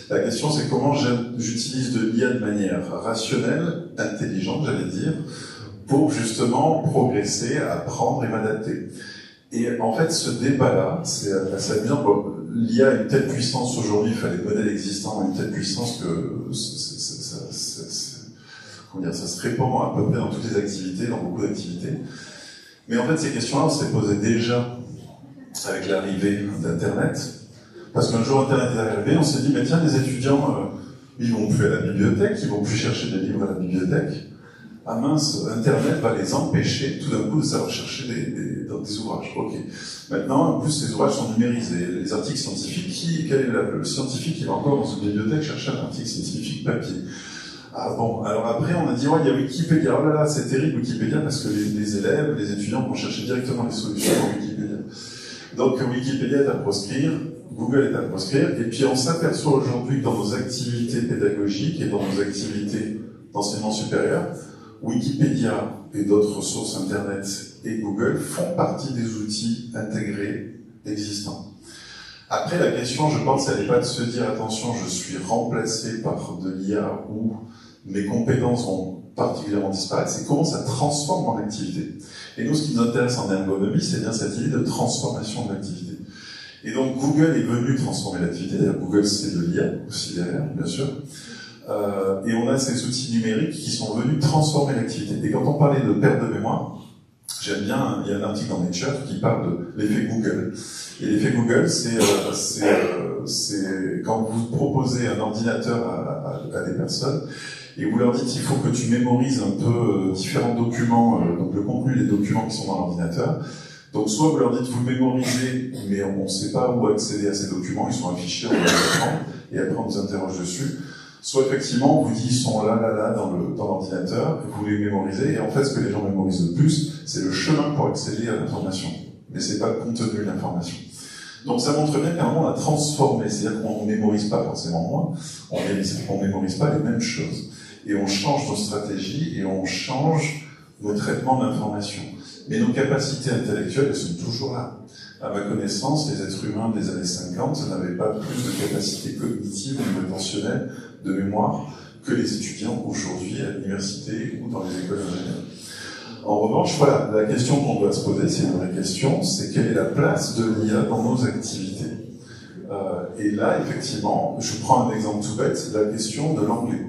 La question, c'est comment j'utilise de l'IA de manière rationnelle, intelligente, j'allais dire, pour justement progresser, apprendre et m'adapter. Et en fait, ce débat-là, c'est assez amusant. Bon, l'IA a une telle puissance aujourd'hui, enfin, les modèles existants ont une telle puissance que ça se répand à peu près dans toutes les activités, dans beaucoup d'activités. Mais en fait, ces questions-là, on s'est posées déjà avec l'arrivée d'Internet. Parce qu'un jour, Internet est arrivé, on s'est dit, mais tiens, les étudiants, ils vont plus à la bibliothèque, ils vont plus chercher des livres à la bibliothèque. Ah mince, Internet va les empêcher tout d'un coup de savoir chercher des ouvrages. Ok. Maintenant, en plus, les ouvrages sont numérisés. Les articles scientifiques, quel est le scientifique qui va encore dans une bibliothèque chercher un article scientifique papier? Ah bon, alors après on a dit, il y a Wikipédia, oh là là, c'est terrible Wikipédia, parce que les élèves, les étudiants vont chercher directement les solutions dans Wikipédia. Donc Wikipédia est à proscrire, Google est à proscrire, et puis on s'aperçoit aujourd'hui que dans nos activités pédagogiques et dans nos activités d'enseignement supérieur, Wikipédia et d'autres ressources Internet et Google font partie des outils intégrés existants. Après, la question, je pense, elle n'est pas de se dire, attention, je suis remplacé par de l'IA ou mes compétences vont particulièrement disparaître, c'est comment ça transforme en activité. Et nous, ce qui nous intéresse en ergonomie, c'est bien cette idée de transformation de l'activité. Et donc, Google est venu transformer l'activité. D'ailleurs, Google, c'est de l'IA, aussi derrière, bien sûr. Et on a ces outils numériques qui sont venus transformer l'activité. Et quand on parlait de perte de mémoire, j'aime bien, il y a un article dans Nature qui parle de l'effet Google. Et l'effet Google, c'est quand vous proposez un ordinateur à des personnes, et vous leur dites il faut que tu mémorises un peu différents documents, donc le contenu des documents qui sont dans l'ordinateur. Donc soit vous leur dites vous mémorisez, mais on ne sait pas où accéder à ces documents, ils sont affichés en écran, et après on nous interroge dessus. Soit effectivement on vous dit ils sont là dans l'ordinateur, vous les mémorisez, et en fait ce que les gens mémorisent le plus, c'est le chemin pour accéder à l'information. Mais c'est pas le contenu de l'information. Donc ça montre bien qu'à un moment on a transformé, c'est-à-dire qu'on ne mémorise pas forcément moins, on ne mémorise pas les mêmes choses. Et on change nos stratégies et on change nos traitements d'information. Mais nos capacités intellectuelles, elles sont toujours là. À ma connaissance, les êtres humains des années 50 n'avaient pas plus de capacités cognitives ou intentionnelles de mémoire que les étudiants aujourd'hui à l'université ou dans les écoles d'ingénieurs. En revanche, voilà, la question qu'on doit se poser, c'est une vraie question, c'est quelle est la place de l'IA dans nos activités. Et là, effectivement, je prends un exemple tout bête, la question de l'anglais.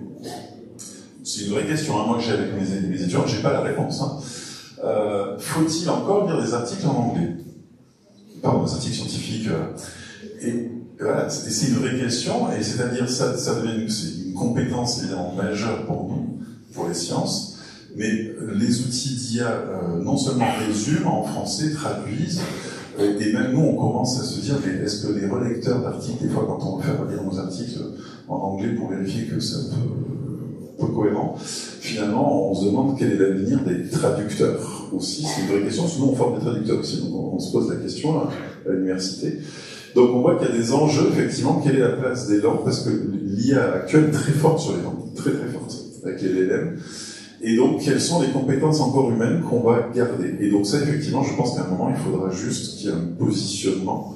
C'est une vraie question, hein. Moi que j'ai avec mes étudiants, j'ai pas la réponse. Hein. Faut-il encore lire des articles en anglais? Pardon, des articles scientifiques. Et voilà, c'est une vraie question, et c'est-à-dire ça devient une compétence évidemment majeure pour nous, pour les sciences. Mais les outils d'IA non seulement résument en français, traduisent, et même nous on commence à se dire mais est-ce que les relecteurs d'articles, des fois quand on veut faire relire nos articles en anglais pour vérifier que c'est un peu cohérent, finalement on se demande quel est l'avenir des traducteurs aussi, c'est une vraie question, sinon on forme des traducteurs aussi, donc on se pose la question à l'université. Donc on voit qu'il y a des enjeux, effectivement, quelle est la place des langues, parce que l'IA actuelle est très forte sur les langues, très très forte, avec les LLM. Et donc, quelles sont les compétences encore humaines qu'on va garder? Et donc ça, effectivement, je pense qu'à un moment, il faudra juste qu'il y ait un positionnement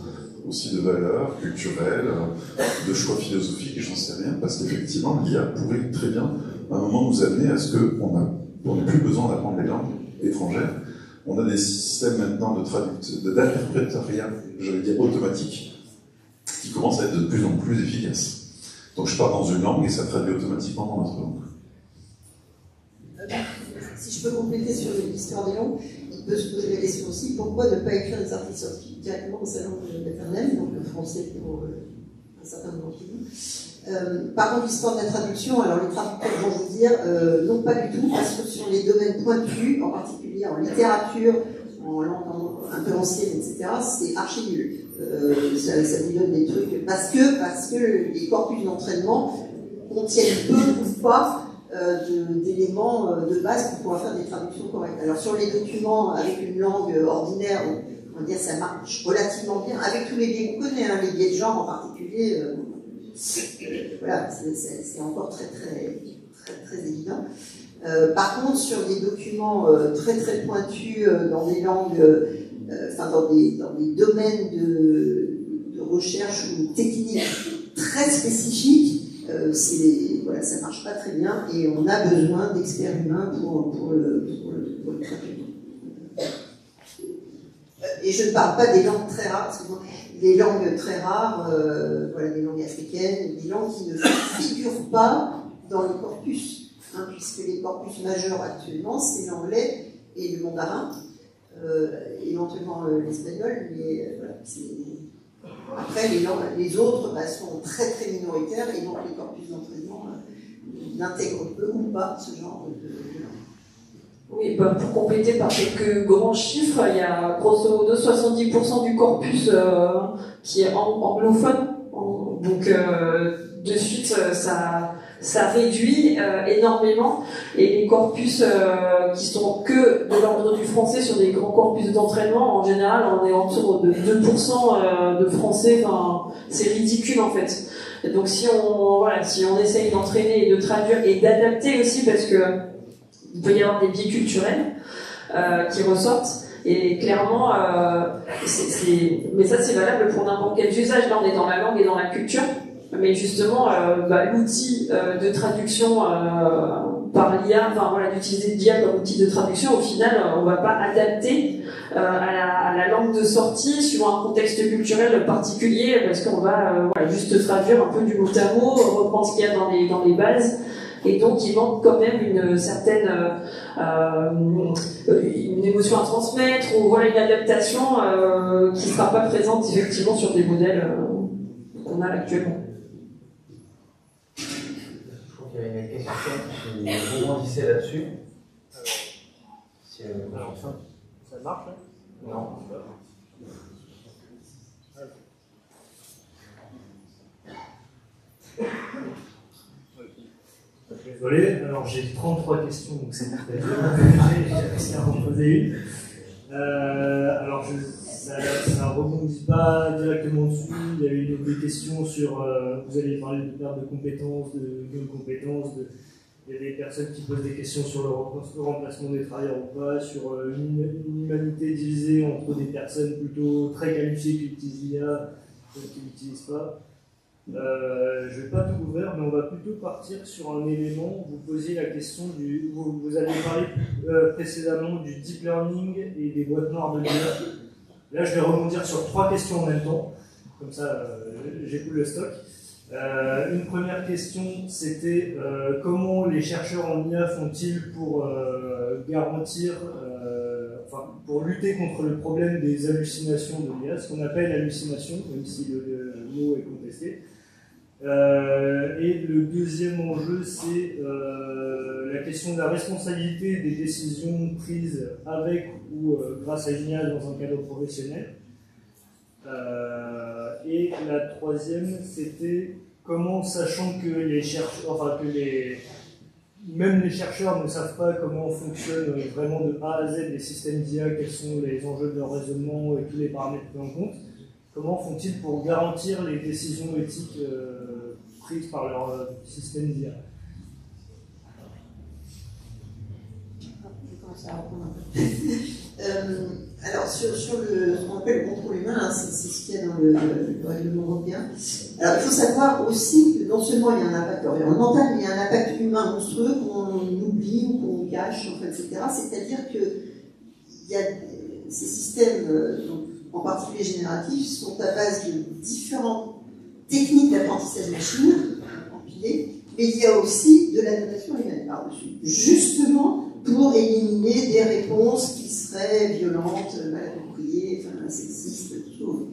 aussi de valeurs culturelles, de choix philosophiques, et j'en sais rien, parce qu'effectivement, l'IA pourrait très bien, à un moment, nous amener à ce qu'on n'ait plus besoin d'apprendre les langues étrangères. On a des systèmes maintenant d'interprétariat, j'allais dire automatique, qui commencent à être de plus en plus efficaces. Donc je pars dans une langue et ça traduit automatiquement dans notre langue. Si je peux compléter sur l'histoire des langues, il peut se poser la question aussi, pourquoi ne pas écrire des articles scientifiques directement dans sa langue maternelle, donc le français pour un certain nombre d'entre vous. Par contre, l'histoire de la traduction, alors les traducteurs vont vous dire, non pas du tout, parce que sur les domaines pointus, en particulier en littérature, en langue un peu ancienne, etc., c'est archi nul. Ça vous donne des trucs, parce que les corpus d'entraînement contiennent peu ou pas d'éléments de base pour pouvoir faire des traductions correctes. Alors sur les documents avec une langue ordinaire, on va dire ça marche relativement bien, avec tous les biais qu'on connaît, hein, les biais de genre en particulier, voilà, c'est encore très évident. Par contre, sur des documents très pointus dans des langues, dans des domaines de recherche ou techniques très spécifiques, voilà, ça marche pas très bien et on a besoin d'experts humains pour le traiter. Et je ne parle pas des langues très rares, des langues très rares, voilà, des langues africaines, des langues qui ne figurent pas dans les corpus, hein, puisque les corpus majeurs actuellement, c'est l'anglais et le mandarin, éventuellement l'espagnol, mais voilà, après, les autres sont très minoritaires et donc les corpus d'entraînement n'intègrent peu ou pas ce genre de langue. Oui, pour compléter par quelques grands chiffres, il y a grosso modo 70% du corpus qui est anglophone. Donc de suite, ça réduit énormément. Et les corpus qui sont que de l'ordre du français sur des grands corpus d'entraînement, en général, on est autour de 2% de français. Enfin, c'est ridicule en fait. Et donc si on essaye d'entraîner et de traduire et d'adapter aussi, parce que il peut y avoir des biais culturels qui ressortent. Et clairement, mais ça c'est valable pour n'importe quel usage. Là, on est dans la langue et dans la culture. Mais justement, l'outil de traduction par l'IA, enfin voilà, d'utiliser l'IA comme outil de traduction, au final, on va pas adapter à la langue de sortie suivant un contexte culturel particulier, parce qu'on va voilà, juste traduire un peu du mot à mot, reprendre ce qu'il y a dans les bases. Et donc, il manque quand même une certaine une émotion à transmettre, ou voilà une adaptation qui ne sera pas présente effectivement sur des modèles qu'on a actuellement. Je crois qu'il y avait une question qui rebondissait là-dessus. Alors, ça marche, hein? Non. Désolé, alors j'ai 33 questions, donc c'est très dur. J'ai réussi à en poser une. Alors ça rebondit pas directement dessus. Il y a eu des questions sur. Vous avez parlé de perte de compétences, de compétences. Il y a des personnes qui posent des questions sur le remplacement des travailleurs ou pas, sur une humanité divisée entre des personnes plutôt très qualifiées qui utilisent l'IA et qui ne l'utilisent pas. Je ne vais pas tout ouvrir, mais on va plutôt partir sur un élément. Vous posiez la question vous avez parlé précédemment du deep learning et des boîtes noires de l'IA. Là, je vais rebondir sur 3 questions en même temps, comme ça j'écoule le stock. Une première question, c'était comment les chercheurs en IA font-ils pour garantir, pour lutter contre le problème des hallucinations de l'IA, ce qu'on appelle hallucination, même si le mot est contesté. Et le deuxième enjeu, c'est la question de la responsabilité des décisions prises avec ou grâce à l'IA dans un cadre professionnel. Et la troisième, c'était comment, sachant que les chercheurs, même les chercheurs ne savent pas comment fonctionnent vraiment de A à Z les systèmes d'IA, quels sont les enjeux de leur raisonnement et tous les paramètres pris en compte, comment font-ils pour garantir les décisions éthiques prises par leur système d'IA? Alors, sur ce qu'on appelle le contrôle humain, hein, c'est ce qu'il y a dans le règlement européen. Alors, il faut savoir aussi que non seulement il y a un impact environnemental, mais il y a un impact humain monstrueux qu'on oublie ou qu'on cache, enfin, etc. C'est-à-dire que il y a ces systèmes, en particulier génératifs, sont à base de différentes techniques d'apprentissage machine, empilées, mais il y a aussi de la notation humaine par-dessus. Justement, pour éliminer des réponses qui seraient violentes, mal appropriées, enfin, sexistes, tout.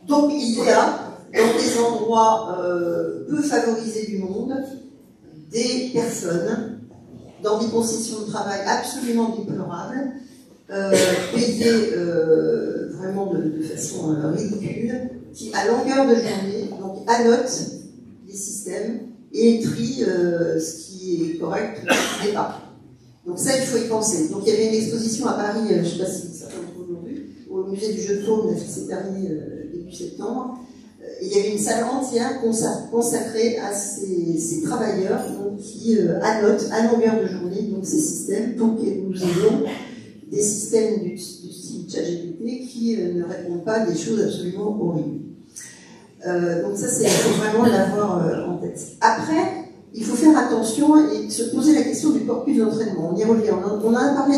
Donc il y a, dans des endroits peu favorisés du monde, des personnes dans des conditions de travail absolument déplorables, payées vraiment de façon ridicule, qui à longueur de journée donc annotent les systèmes et trient ce qui est correct ou ce qui n'est pas. Donc ça, il faut y penser. Donc il y avait une exposition à Paris, je ne sais pas si certains d'entre vous l'ont vu, au musée du jeu de paume, qui s'est terminé début septembre. Et il y avait une salle entière consacrée à ces travailleurs donc, qui annotent à longueur de journée donc, ces systèmes pour que nous ayons des systèmes du style ChatGPT qui ne répondent pas à des choses absolument horribles. Donc ça, il faut vraiment l'avoir en tête. Après, il faut faire attention et se poser la question du corpus d'entraînement. On y revient. On en a parlé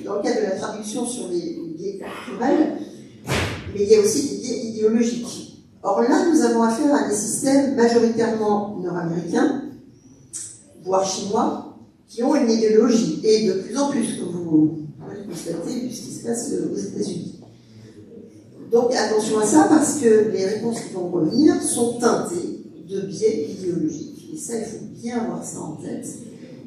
dans le cadre de la traduction sur les biais culturels, mais il y a aussi des biais idéologiques. Or là, nous avons affaire à des systèmes majoritairement nord-américains, voire chinois, qui ont une idéologie, et de plus en plus, comme vous pouvez le constater, vu ce qui se passe aux États-Unis. Donc attention à ça, parce que les réponses qui vont revenir sont teintées de biais idéologiques. Et ça, il faut bien avoir ça en tête.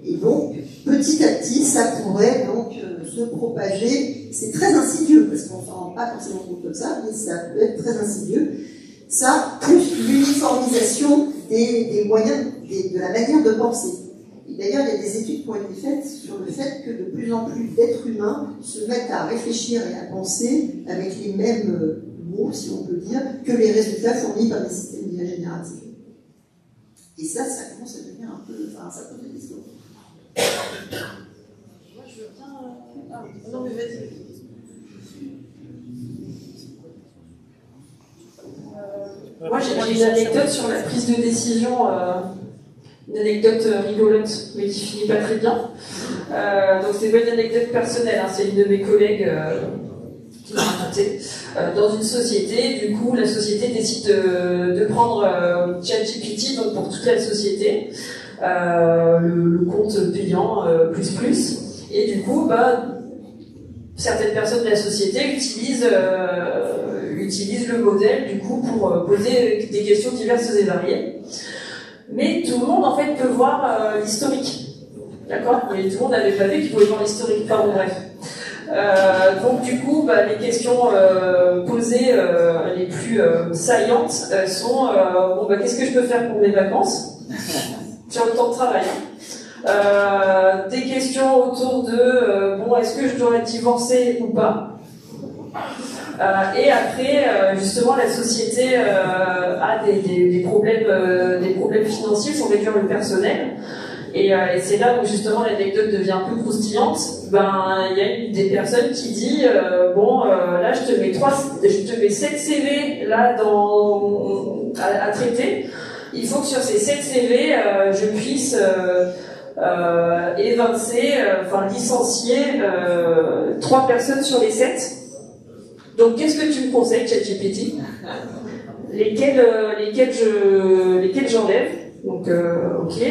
Et donc, petit à petit, ça pourrait donc se propager. C'est très insidieux, parce qu'on ne s'en rend pas forcément compte comme ça, mais ça peut être très insidieux. Ça, plus l'uniformisation des moyens, de la manière de penser. Et d'ailleurs, il y a des études qui ont été faites sur le fait que de plus en plus d'êtres humains se mettent à réfléchir et à penser avec les mêmes mots, si on peut dire, que les résultats fournis par les systèmes d'IA génératifs. Et ça commence à devenir un peu... Enfin, ça pose des questions. Moi, je veux bien... non, mais vas-y. Moi, j'ai une anecdote sur la prise de décision, une anecdote rigolote, mais qui finit pas très bien. Donc c'est pas une anecdote personnelle, hein, c'est une de mes collègues qui m'a raconté. Dans une société, du coup, la société décide de prendre ChatGPT, donc pour toute la société, le compte payant plus. Et du coup, certaines personnes de la société utilisent le modèle du coup pour poser des questions diverses et variées. Mais tout le monde en fait peut voir l'historique. D'accord? Mais tout le monde n'avait pas vu qu'il pouvait voir l'historique. Enfin bon, bref. Donc du coup, les questions posées les plus saillantes sont qu'est-ce que je peux faire pour mes vacances sur le temps de travail? Des questions autour de est-ce que je dois divorcer ou pas? Et après, justement, la société a des problèmes financiers, il faut réduire le personnel. Et c'est là où justement l'anecdote devient un peu croustillante. Il y a une des personnes qui dit là je te mets 7 CV là à traiter. Il faut que sur ces 7 CV je puisse licencier 3 personnes sur les 7. Donc qu'est-ce que tu me conseilles, ChatGPT? Lesquels j'enlève? Donc ok.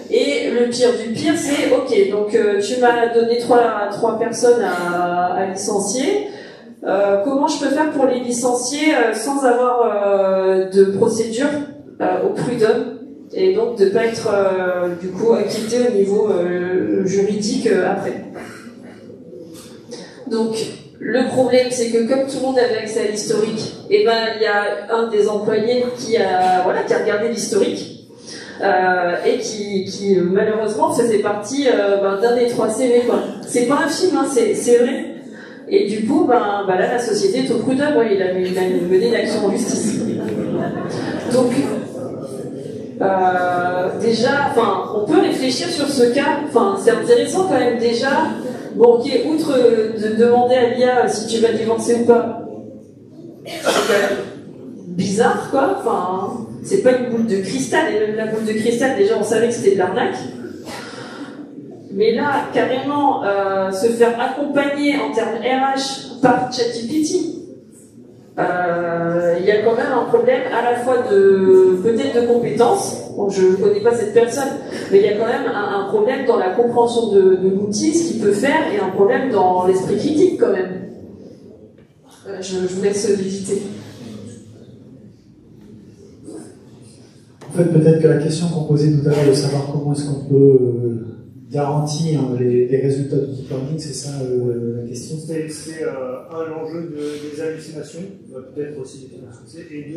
Et le pire du pire, c'est ok. Donc tu m'as donné 3 personnes à licencier. Comment je peux faire pour les licencier sans avoir de procédure au prud'homme et donc de ne pas être du coup acquitté au niveau juridique après. Donc le problème, c'est que comme tout le monde avait accès à l'historique, il y a un des employés qui a regardé l'historique. Et qui malheureusement faisait partie d'un des 3 CV, quoi. C'est pas un film, hein, c'est vrai. Et du coup, là, la société est au prud'homme, il a mené une action en justice. Donc, déjà, on peut réfléchir sur ce cas. C'est intéressant quand même déjà. Outre de demander à l'IA si tu vas divorcer ou pas, c'est quand même bizarre, quoi. C'est pas une boule de cristal, et même la boule de cristal, déjà on savait que c'était de l'arnaque. Mais là, carrément, se faire accompagner en termes RH par ChatGPT, il y a quand même un problème à la fois peut-être de compétences. Bon, je ne connais pas cette personne, mais il y a quand même un problème dans la compréhension de l'outil, ce qu'il peut faire, et un problème dans l'esprit critique quand même. Je vous laisse visiter. En fait, peut-être que la question qu'on posait tout à l'heure de savoir comment est-ce qu'on peut garantir les résultats de deep learning, c'est ça la question? C'est l'enjeu des hallucinations, peut-être aussi des financements, et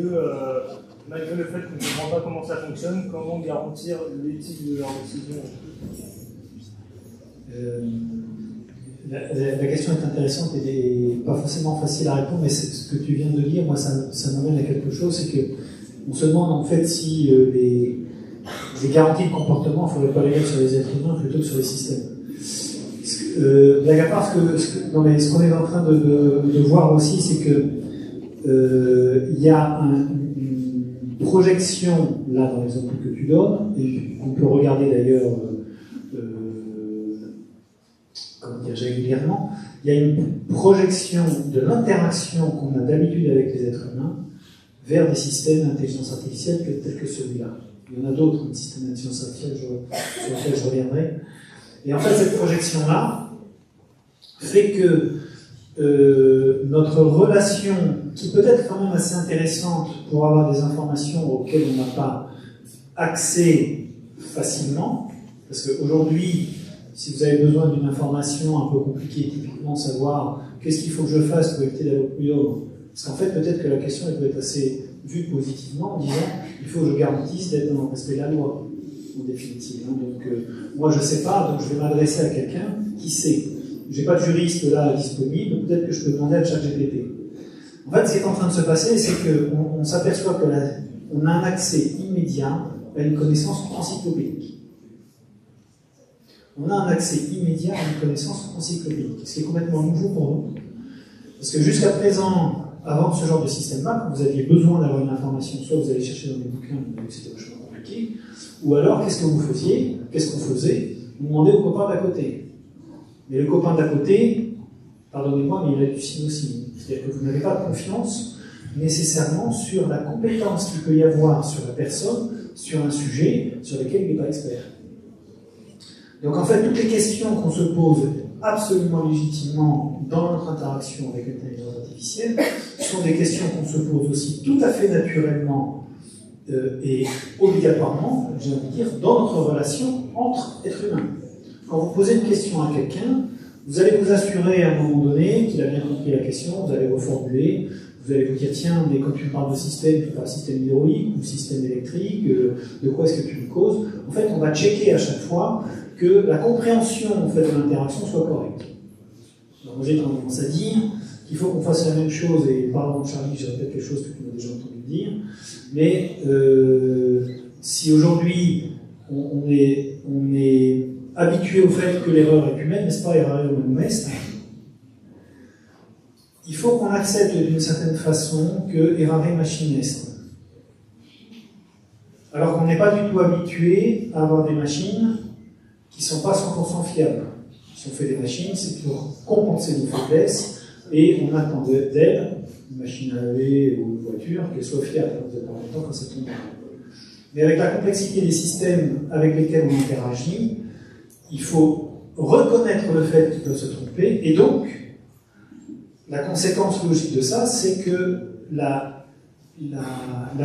malgré le fait qu'on ne comprend pas comment ça fonctionne, comment garantir l'éthique de leur décision? La question est intéressante et pas forcément facile à répondre, mais ce que tu viens de dire, moi, ça m'amène à quelque chose, c'est que on se demande en fait si les garanties de comportement, il ne faudrait pas les mettre sur les êtres humains plutôt que sur les systèmes. Blague à part, ce qu'on est en train de voir aussi, c'est que il y a une projection là dans l'exemple que tu donnes, et qu'on peut regarder d'ailleurs régulièrement. Il y a une projection de l'interaction qu'on a d'habitude avec les êtres humains vers des systèmes d'intelligence artificielle tels que celui-là. Il y en a d'autres, des systèmes d'intelligence artificielle sur lesquels je reviendrai. Et en fait, cette projection-là fait que notre relation, qui peut être quand même assez intéressante pour avoir des informations auxquelles on n'a pas accès facilement, parce qu'aujourd'hui, si vous avez besoin d'une information un peu compliquée, typiquement savoir qu'est-ce qu'il faut que je fasse pour éviter d'aller au prud'homme, parce qu'en fait, peut-être que la question elle peut être assez vue positivement en disant il faut que je garantisse d'être dans le respect de la loi, en définitive. Donc, moi, je ne sais pas, donc je vais m'adresser à quelqu'un qui sait. Je n'ai pas de juriste là disponible, peut-être que je peux demander à ChatGPT. En fait, ce qui est en train de se passer, c'est qu'on s'aperçoit qu'on a un accès immédiat à une connaissance encyclopédique. On a un accès immédiat à une connaissance encyclopédique, ce qui est complètement nouveau pour nous. Parce que jusqu'à présent, avant ce genre de système-là, quand vous aviez besoin d'avoir une information, soit vous allez chercher dans des bouquins, vous voyez que c'était vachement compliqué, ou alors qu'est-ce que vous faisiez, qu'est-ce qu'on faisait, vous demandez au copain d'à côté. Mais le copain d'à côté, pardonnez-moi, mais il hallucine aussi. C'est-à-dire que vous n'avez pas de confiance nécessairement sur la compétence qu'il peut y avoir sur la personne, sur un sujet sur lequel il n'est pas expert. Donc en fait, toutes les questions qu'on se pose absolument légitimement dans notre interaction avec l'intelligence artificielle sont des questions qu'on se pose aussi tout à fait naturellement et obligatoirement, j'ai envie de dire, dans notre relation entre êtres humains. Quand vous posez une question à quelqu'un, vous allez vous assurer à un moment donné qu'il a bien compris la question, vous allez reformuler, vous allez vous dire, tiens, mais quand tu me parles de système, tu parles de système hydraulique ou système électrique, de quoi est-ce que tu me causes? En fait, on va checker à chaque fois que la compréhension en fait, de l'interaction soit correcte. Donc, moi, j'ai tendance à dire qu'il faut qu'on fasse la même chose, et parlant de Charlie, je répète quelque chose que tu m'as déjà entendu dire, mais si aujourd'hui on est habitué au fait que l'erreur est humaine, n'est-ce pas, errare humanum est, il faut qu'on accepte d'une certaine façon que errare machine est. Alors qu'on n'est pas du tout habitué à avoir des machines qui ne sont pas 100% fiables. Si on fait des machines, c'est pour compenser nos faiblesses, et on attend d'elles, une machine à laver ou une voiture, qu'elle soit fiable. Vous êtes en même temps quand ça tombe. Mais avec la complexité des systèmes avec lesquels on interagit, il faut reconnaître le fait qu'ils peuvent se tromper, et donc, la conséquence logique de ça, c'est que la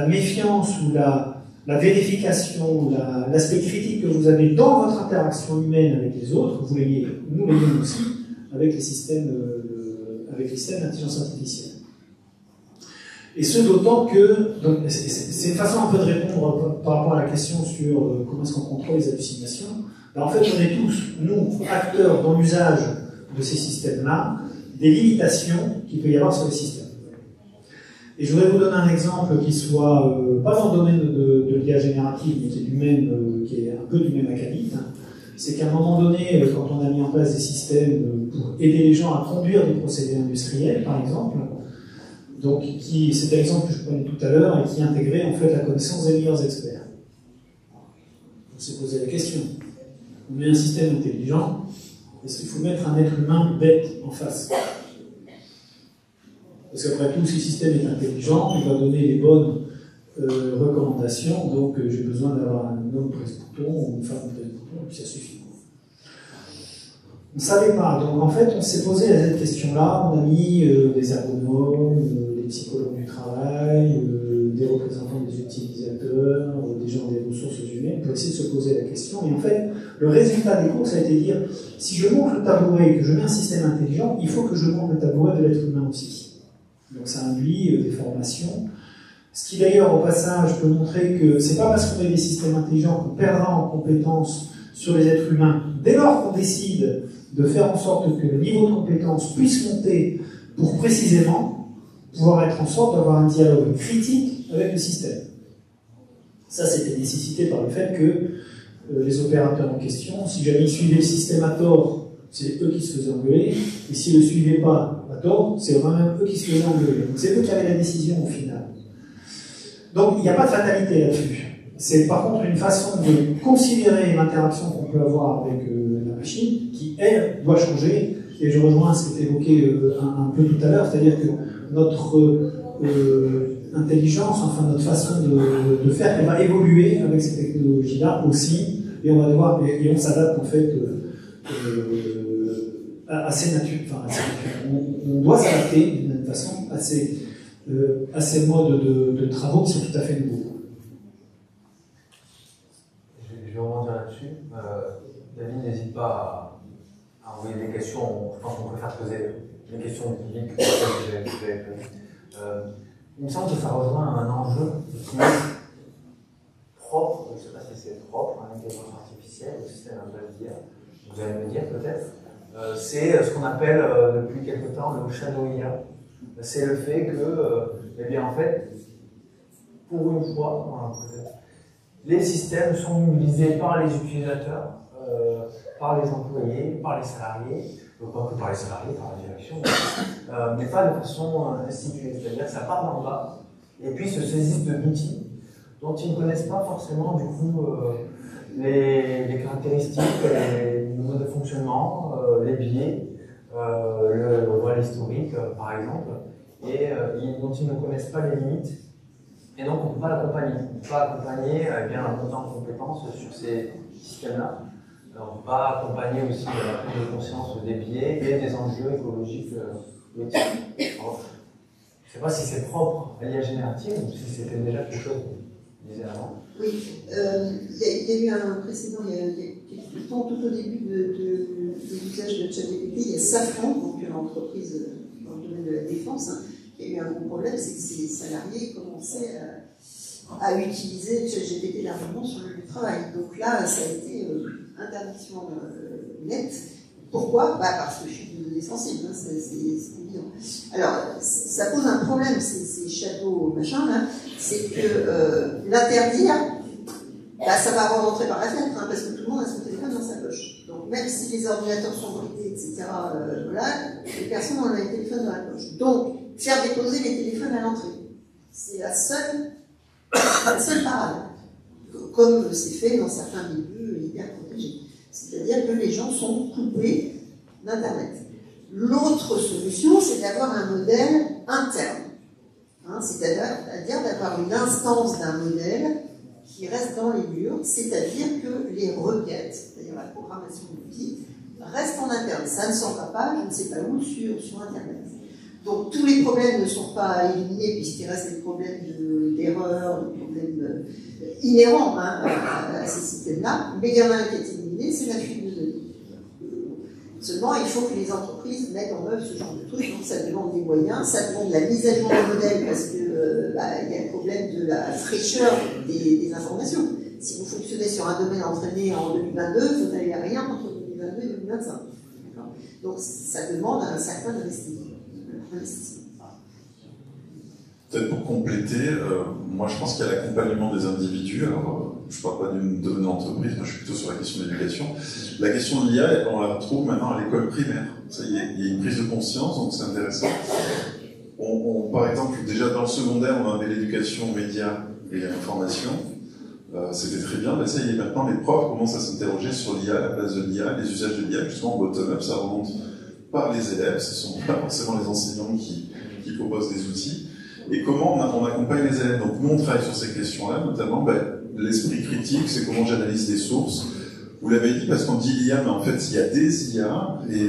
méfiance ou la vérification, l'aspect critique que vous avez dans votre interaction humaine avec les autres, vous l'ayez, nous l'ayons aussi, avec les systèmes d'intelligence artificielle. Et ce d'autant que, c'est une façon un peu de répondre par rapport à la question sur comment est-ce qu'on contrôle les hallucinations. Ben, en fait, on est tous, nous, acteurs dans l'usage de ces systèmes-là, des limitations qu'il peut y avoir sur les systèmes. Et je voudrais vous donner un exemple qui soit pas dans le domaine de l'IA générative, mais qui est un peu du même acabit. C'est qu'à un moment donné, quand on a mis en place des systèmes pour aider les gens à conduire des procédés industriels, par exemple, donc c'était l'exemple que je prenais tout à l'heure et qui intégrait en fait la connaissance des meilleurs experts. On s'est posé la question. On met un système intelligent, est-ce qu'il faut mettre un être humain bête en face? Parce qu'après tout, si le système est intelligent, il va donner les bonnes recommandations, donc j'ai besoin d'avoir un homme presse-bouton ou une femme presse-bouton, et puis ça suffit. On ne savait pas, donc en fait, on s'est posé cette question-là, on a mis des ergonomes, des psychologues du travail, des représentants des utilisateurs, des gens des ressources humaines, pour essayer de se poser la question, et en fait, le résultat des cours, ça a été de dire, si je monte le tabouret et que je mets un système intelligent, il faut que je monte le tabouret de l'être humain aussi. Donc ça induit des formations. Ce qui d'ailleurs, au passage, peut montrer que c'est pas parce qu'on met des systèmes intelligents qu'on perdra en compétences sur les êtres humains. Dès lors qu'on décide de faire en sorte que le niveau de compétence puisse monter pour précisément pouvoir être en sorte d'avoir un dialogue critique avec le système. Ça, c'était nécessité par le fait que les opérateurs en question, si jamais ils suivaient le système à tort, c'est eux qui se faisaient engueuler, et s'ils ne le suivaient pas à tort, c'est vraiment eux qui se faisaient engueuler. Donc c'est eux qui avaient la décision au final. Donc il n'y a pas de fatalité là-dessus. C'est par contre une façon de considérer l'interaction qu'on peut avoir avec la machine, qui, elle, doit changer, et je rejoins ce qui était évoqué un peu tout à l'heure, c'est-à-dire que notre intelligence, enfin notre façon de faire, elle va évoluer avec ces technologies-là aussi, et on va devoir, et on s'adapte en fait assez naturel. On doit s'adapter d'une même façon à ces modes de travaux qui sont tout à fait nouveaux. Je vais rebondir là-dessus. David, n'hésite pas à envoyer des questions. Je pense qu'on préfère poser des questions du public que vous avez posées. Il me semble que ça rejoint un enjeu qui est propre, je ne sais pas si c'est propre à l'intelligence artificielle, au système d'IA, vous allez me dire peut-être. C'est ce qu'on appelle depuis quelque temps le shadow IA. C'est le fait que, eh bien, en fait, pour une fois, les systèmes sont mobilisés par les utilisateurs, par les employés, par les salariés, pas que par les salariés, par la direction, mais pas de façon instituée. C'est-à-dire que ça part d'en bas, et puis se saisissent d'outils dont ils ne connaissent pas forcément du coup les caractéristiques, les modes de fonctionnement, les biais, le voile historique par exemple, et dont ils ne connaissent pas les limites. Et donc on ne peut pas l'accompagner. On ne peut pas accompagner la montée en compétences sur ces systèmes-là. On ne peut pas accompagner aussi la prise de conscience des biais et des enjeux écologiques ou éthiques. Je ne sais pas si c'est propre à l'IA générative ou si c'était déjà quelque chose qu'on disait avant. Oui, il y a eu un précédent, il y a quelques temps, tout au début des usages de ChatGPT, il y a Safran, donc l'entreprise dans le domaine de la défense, hein, qui a eu un gros problème, c'est que ses salariés commençaient à utiliser ChatGPT largement sur le lieu de travail. Donc là, ça a été interdiction nette. Pourquoi? Parce que je suis une donnée sensible, hein, c'est évident. Alors, ça pose un problème, ces shadow machin là, c'est que l'interdire, ça va rentrer par la fenêtre, hein, parce que tout le monde a son téléphone dans sa poche. Donc même si les ordinateurs sont bridés, etc., voilà, les personnes ont un téléphone dans la poche. Donc, faire déposer les téléphones à l'entrée, c'est la seule parade. Comme c'est fait dans certains milieux hyper protégés. C'est-à-dire que les gens sont coupés d'Internet. L'autre solution, c'est d'avoir un modèle interne. Hein, c'est-à-dire d'avoir une instance d'un modèle qui reste dans les murs, c'est-à-dire que les requêtes, c'est-à-dire la programmation d'outils, restent en interne. Ça ne s'en va pas, je ne sais pas où, sur Internet. Donc tous les problèmes ne sont pas éliminés puisqu'il reste des problèmes d'erreur, des problèmes inhérents à ces systèmes-là, mais il y en a un qui est éliminé, c'est la fuite de données. Seulement, il faut que les entreprises mettent en œuvre ce genre de trucs, donc ça demande des moyens, ça demande la mise à jour du modèle parce que il y a le problème de la fraîcheur des informations. Si vous fonctionnez sur un domaine entraîné en 2022, vous n'avez rien entre 2022 et 2025. Donc ça demande un certain investissement. Peut-être pour compléter, moi je pense qu'il y a l'accompagnement des individus. Alors, je ne parle pas d'une entreprise, moi je suis plutôt sur la question de l'éducation. La question de l'IA, on la retrouve maintenant à l'école primaire. Il y a une prise de conscience, donc c'est intéressant. Par exemple, déjà dans le secondaire, on avait l'éducation aux médias et à l'information. C'était très bien, mais ça y est, maintenant les profs commencent à s'interroger sur l'IA, la place de l'IA, les usages de l'IA, justement bottom-up, ça remonte par les élèves, ce ne sont pas forcément les enseignants qui proposent des outils. Et comment on accompagne les élèves? Donc nous, on travaille sur ces questions-là, notamment l'esprit critique, c'est comment j'analyse des sources. Vous l'avez dit, parce qu'on dit l'IA, mais en fait, il y a des IA, et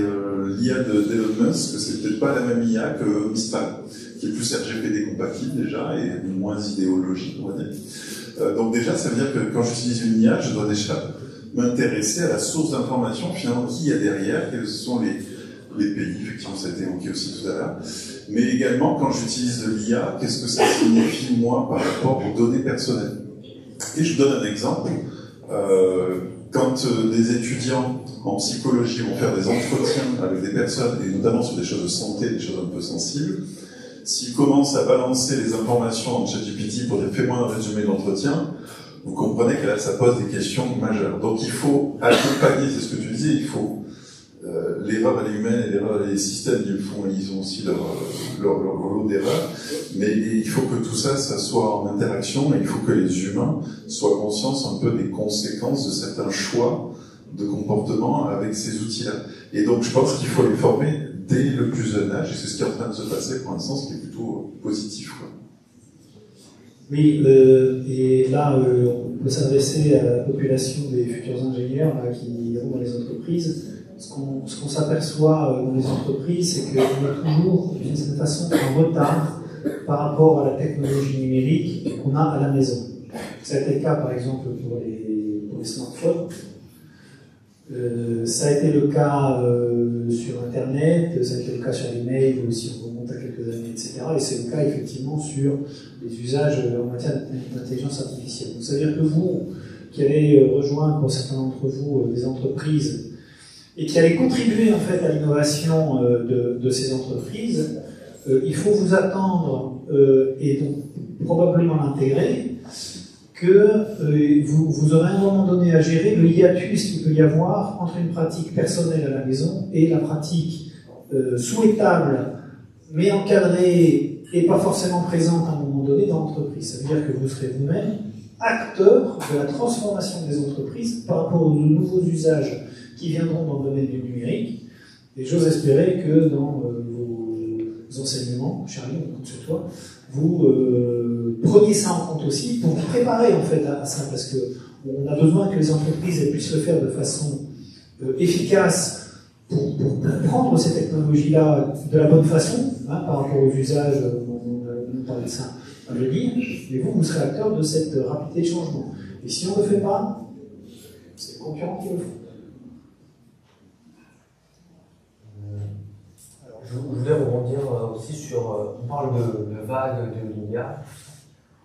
l'IA d'Elon Musk, c'est peut-être pas la même IA que Mistral, qui est plus RGPD compatible déjà, et moins idéologique, on va dire. Donc déjà, ça veut dire que quand j'utilise une IA, je dois déjà m'intéresser à la source d'information, finalement, qui il y a derrière, quels sont les pays, effectivement, ça a été évoqué aussi tout à l'heure. Mais également, quand j'utilise de l'IA, qu'est-ce que ça signifie, moi, par rapport aux données personnelles? Et je vous donne un exemple. Quand des étudiants en psychologie vont faire des entretiens avec des personnes, et notamment sur des choses de santé, des choses un peu sensibles, s'ils commencent à balancer les informations dans ChatGPT pour dire « fais-moi un résumé de l'entretien », vous comprenez que là, ça pose des questions majeures. Donc il faut accompagner, c'est ce que tu disais, il faut... l'erreur elle est humaine et l'erreur les systèmes ils ont aussi leur lot d'erreurs, mais il faut que tout ça soit en interaction et il faut que les humains soient conscients un peu des conséquences de certains choix de comportement avec ces outils-là. Et donc je pense qu'il faut les former dès le plus jeune âge et c'est ce qui est en train de se passer pour l'instant, ce qui est plutôt positif, quoi. Oui, et là, on peut s'adresser à la population des futurs ingénieurs là, qui iront dans les entreprises. Ce qu'on s'aperçoit dans les entreprises, c'est qu'on est toujours, d'une certaine façon, en retard par rapport à la technologie numérique qu'on a à la maison. Ça a été le cas, par exemple, pour les smartphones. Ça a été le cas sur Internet, ça a été le cas sur les mails, si on remonte à quelques années, etc. Et c'est le cas, effectivement, sur les usages en matière d'intelligence artificielle. Donc, ça veut dire que vous, qui avez rejoint, pour certains d'entre vous, des entreprises, et qui allait contribuer en fait à l'innovation de ces entreprises, il faut vous attendre et donc probablement l'intégrer que vous aurez à un moment donné à gérer le hiatus qu'il peut y avoir entre une pratique personnelle à la maison et la pratique souhaitable, mais encadrée et pas forcément présente à un moment donné dans l'entreprise. Ça veut dire que vous serez vous-même acteur de la transformation des entreprises par rapport aux nouveaux usages qui viendront dans le domaine du numérique. Et j'ose espérer que dans vos enseignements, Charlie, on compte sur toi, vous preniez ça en compte aussi pour vous préparer en fait à ça, parce qu'on a besoin que les entreprises puissent le faire de façon efficace pour prendre ces technologies-là de la bonne façon, hein, par rapport aux usages, on parlait de ça à le dire, mais vous serez acteur de cette rapidité de changement. Et si on ne le fait pas, c'est les concurrents qui le font. Je voulais rebondir aussi sur. On parle de vague de l'IA.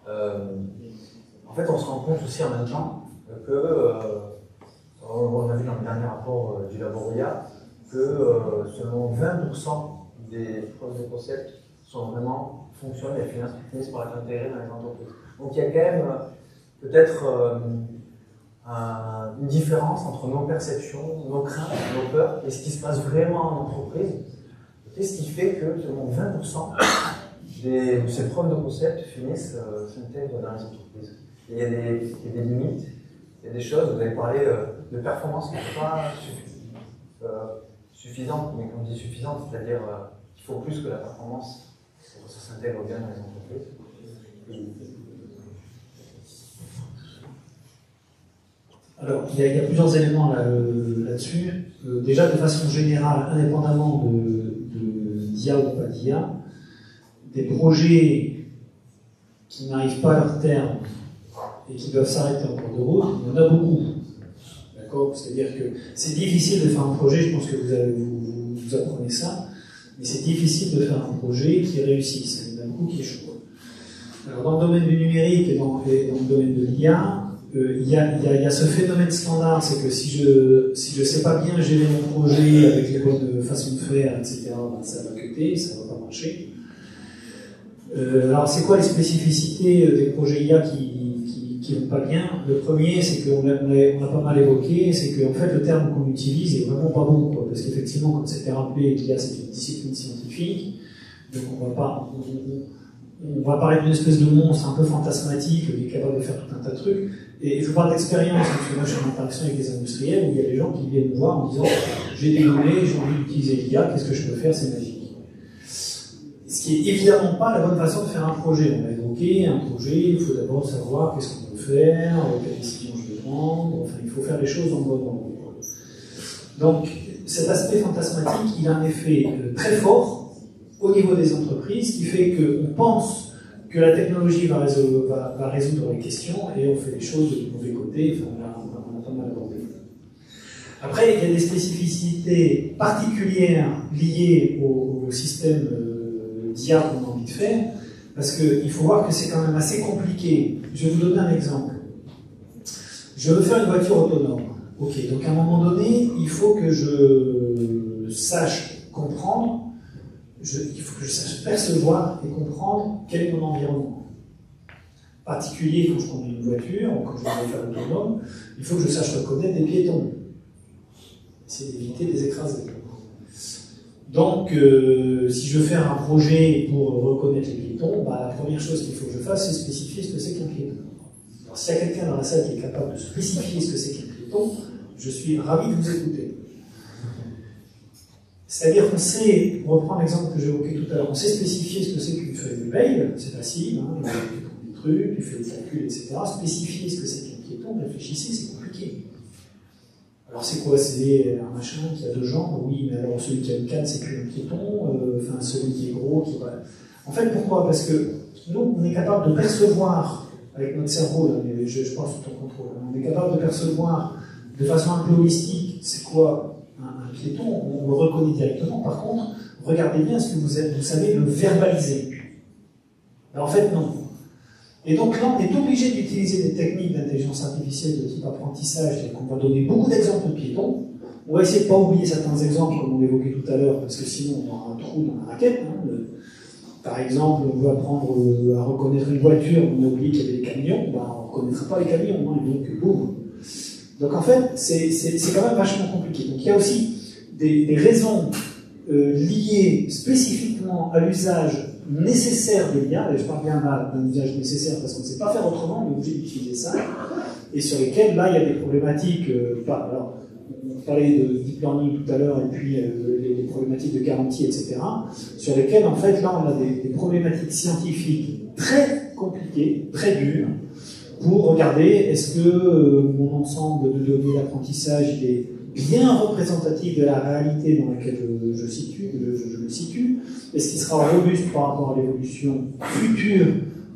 En fait, on se rend compte aussi en même temps que, on a vu dans le dernier rapport du Laboria, que seulement 20% des preuves de concept fonctionnent et finissent par être intégrées dans les entreprises. Donc il y a quand même peut-être une différence entre nos perceptions, nos craintes, nos peurs et ce qui se passe vraiment en entreprise. Qu'est-ce qui fait que seulement 20% de ces preuves de concept s'intègrent dans les entreprises? Il y a des limites, il y a des choses, vous avez parlé de performance qui n'est pas suffisante, mais quand on dit suffisante, c'est-à-dire qu'il faut plus que la performance pour que ça s'intègre bien dans les entreprises. Alors, il y a plusieurs éléments là-dessus. Déjà, de façon générale, indépendamment d'IA ou pas d'IA, des projets qui n'arrivent pas à leur terme et qui doivent s'arrêter en cours de route, il y en a beaucoup. D'accord ? C'est-à-dire que c'est difficile de faire un projet, je pense que vous apprenez ça, mais c'est difficile de faire un projet qui réussisse. Il y en a beaucoup qui échouent. Alors, dans le domaine du numérique et dans le domaine de l'IA, il y a ce phénomène standard, c'est que si je sais pas bien gérer mon projet avec les bonnes façons de faire, etc., ben ça va cuter, ça va pas marcher. Alors c'est quoi les spécificités des projets IA qui vont pas bien? Le premier, c'est qu'on a pas mal évoqué, c'est qu'en fait le terme qu'on utilise est vraiment pas bon, quoi, parce qu'effectivement, comme c'était rappelé, l'IA c'est une discipline scientifique, donc on va parler d'une espèce de monstre un peu fantasmatique qui est capable de faire tout un tas de trucs. Et je vous parle d'expérience, parce que moi je suis en interaction avec des industriels où il y a des gens qui viennent me voir en disant j'ai des données, j'ai envie d'utiliser l'IA, qu'est-ce que je peux faire, c'est magique. Ce qui est évidemment pas la bonne façon de faire un projet. On a évoqué un projet, il faut d'abord savoir qu'est-ce qu'on peut faire, quelle décision je vais prendre, enfin il faut faire les choses en mode ordre. Donc cet aspect fantasmatique, il a un effet très fort au niveau des entreprises qui fait qu'on pense que la technologie va résoudre les questions et on fait les choses du mauvais côté, enfin, on a pas mal abordé. Après, il y a des spécificités particulières liées au système d'IA qu'on a envie de faire, parce qu'il faut voir que c'est quand même assez compliqué. Je vais vous donner un exemple. Je veux faire une voiture autonome. Ok, donc à un moment donné, il faut que je sache comprendre, il faut que je sache percevoir et comprendre quel est mon environnement. En particulier, quand je conduis une voiture, ou quand je vais faire autonome, il faut que je sache reconnaître des piétons. C'est d'éviter de les écraser. Donc, si je veux faire un projet pour reconnaître les piétons, bah, la première chose qu'il faut que je fasse, c'est spécifier ce que c'est qu'un piéton. Alors, s'il y a quelqu'un dans la salle qui est capable de spécifier ce que c'est qu'un piéton, je suis ravi de vous écouter. C'est-à-dire qu'on sait, on reprend l'exemple que j'évoquais tout à l'heure, on sait spécifier ce que c'est qu'une feuille de mail, c'est facile, hein, tu prends des trucs, tu fais des calculs, etc. Spécifier ce que c'est qu'un piéton, réfléchissez, c'est compliqué. Alors c'est quoi? C'est un machin qui a deux jambes? Oui, mais alors celui qui a une canne, c'est plus un piéton, enfin celui qui est gros, qui va... En fait, pourquoi? Parce que nous, on est capable de percevoir, avec notre cerveau, là, mais je parle sous ton contrôle, on est capable de percevoir de façon un peu holistique, c'est quoi un piéton, on le reconnaît directement. Par contre, regardez bien ce que vous savez le verbaliser. Alors, en fait, non. Et donc là, on est obligé d'utiliser des techniques d'intelligence artificielle de type apprentissage, c'est qu'on va donner beaucoup d'exemples de piétons. On va essayer de ne pas oublier certains exemples, comme on l'évoquait tout à l'heure, parce que sinon on aura un trou dans la raquette. Hein, par exemple, on veut apprendre à reconnaître une voiture, on a oublié qu'il y avait des camions, ben, on ne reconnaîtra pas les camions, hein, donc boum. Donc en fait, c'est quand même vachement compliqué. Donc il y a aussi des raisons liées spécifiquement à l'usage nécessaire de l'IA, et je parle bien là d'un usage nécessaire parce qu'on ne sait pas faire autrement, on est obligé d'utiliser ça, et sur lesquelles là il y a des problématiques, alors, on parlait de deep learning tout à l'heure, et puis les problématiques de garantie, etc., sur lesquelles en fait là on a des problématiques scientifiques très compliquées, très dures, pour regarder est-ce que mon ensemble de données d'apprentissage il est bien représentatif de la réalité dans laquelle je me situe, est-ce qu'il sera robuste par rapport à l'évolution future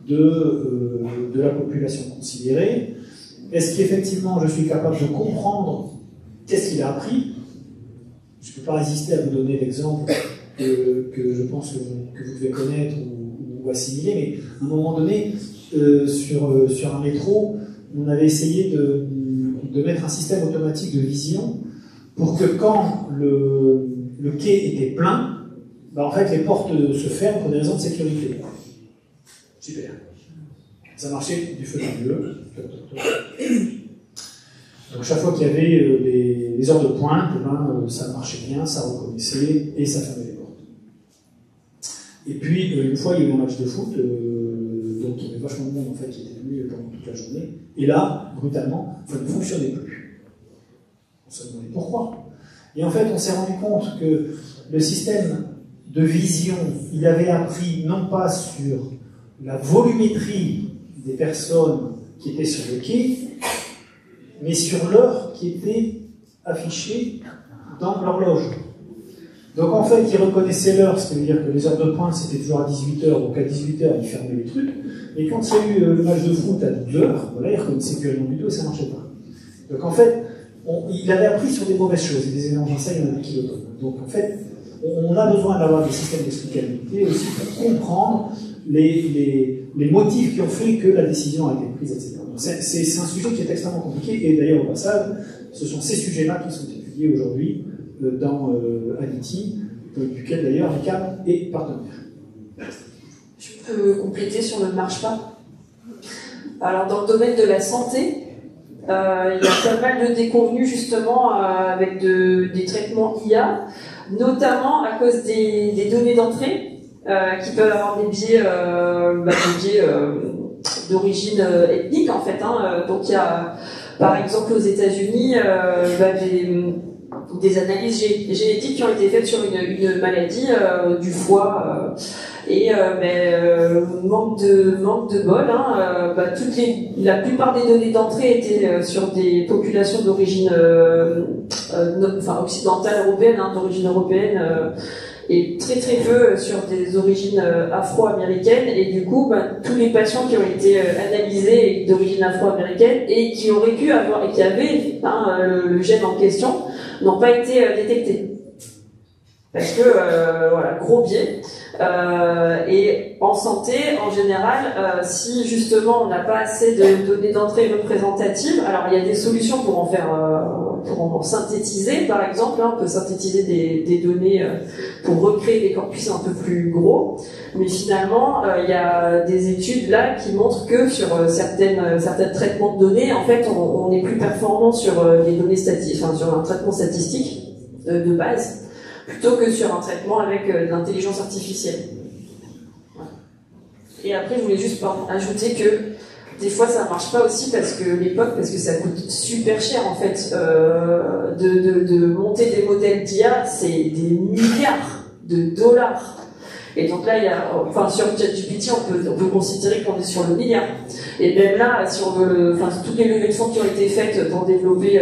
de la population considérée, est-ce qu'effectivement je suis capable de comprendre qu'est-ce qu'il a appris. Je ne peux pas résister à vous donner l'exemple que je pense que vous devez connaître ou assimiler, mais à un moment donné, sur un métro, on avait essayé de mettre un système automatique de vision pour que quand le quai était plein, en fait les portes se ferment pour des raisons de sécurité. Super. Ça marchait du feu de Dieu. Donc chaque fois qu'il y avait les heures de pointe, ça marchait bien, ça reconnaissait et ça fermait les portes. Et puis une fois il y a eu un match de foot, donc il y avait vachement de monde en fait qui était venu pendant toute la journée, et là, brutalement, ça ne fonctionnait plus. On se demandait pourquoi. Et en fait on s'est rendu compte que le système de vision, il avait appris non pas sur la volumétrie des personnes qui étaient sur le quai, mais sur l'heure qui était affichée dans l'horloge. Donc en fait, il reconnaissait l'heure, ce qui veut dire que les heures de pointe, c'était toujours à 18h, donc à 18h, il fermait les trucs, et quand il y a eu le match de foot à 12h, voilà, il reconnaissait plus rien du tout et ça ne marchait pas. Donc en fait, il avait appris sur des mauvaises choses, et des éléments comme ça, il y en a des kilotonnes. Donc en fait, on a besoin d'avoir des systèmes d'explicabilité aussi pour comprendre les motifs qui ont fait que la décision a été prise, etc. C'est un sujet qui est extrêmement compliqué, et d'ailleurs au passage, ce sont ces sujets-là qui sont étudiés aujourd'hui dans Aditi, duquel d'ailleurs l'ICAM est partenaire. Je peux compléter sur le marche pas. Alors dans le domaine de la santé, il y a pas mal de déconvenues justement avec des traitements IA, notamment à cause des données d'entrée qui peuvent avoir des biais d'origine ethnique en fait. Donc il y a par exemple aux États-Unis des analyses génétiques qui ont été faites sur une maladie du foie manque de bol. La plupart des données d'entrée étaient sur des populations d'origine occidentale européenne, d'origine européenne. Et très très peu sur des origines afro-américaines, et du coup tous les patients qui ont été analysés d'origine afro-américaine et qui auraient pu avoir et qui avaient le gène en question n'ont pas été détectés parce que voilà, gros biais. Et en santé, en général, si justement on n'a pas assez de données d'entrée représentatives, alors il y a des solutions pour en faire, pour en synthétiser. Par exemple, on peut synthétiser des données pour recréer des corpus un peu plus gros. Mais finalement, il y a des études là qui montrent que sur certains traitements de données, en fait, on est plus performant sur les données statistiques, sur un traitement statistique de base, plutôt que sur un traitement avec de l'intelligence artificielle. Voilà. Et après, je voulais juste ajouter que des fois, ça marche pas aussi parce que ça coûte super cher en fait de monter des modèles d'IA, c'est des milliards de dollars. Et donc là, sur ChatGPT, on peut considérer qu'on est sur le milliard. Et même là, toutes les levées de fonds qui ont été faites pour développer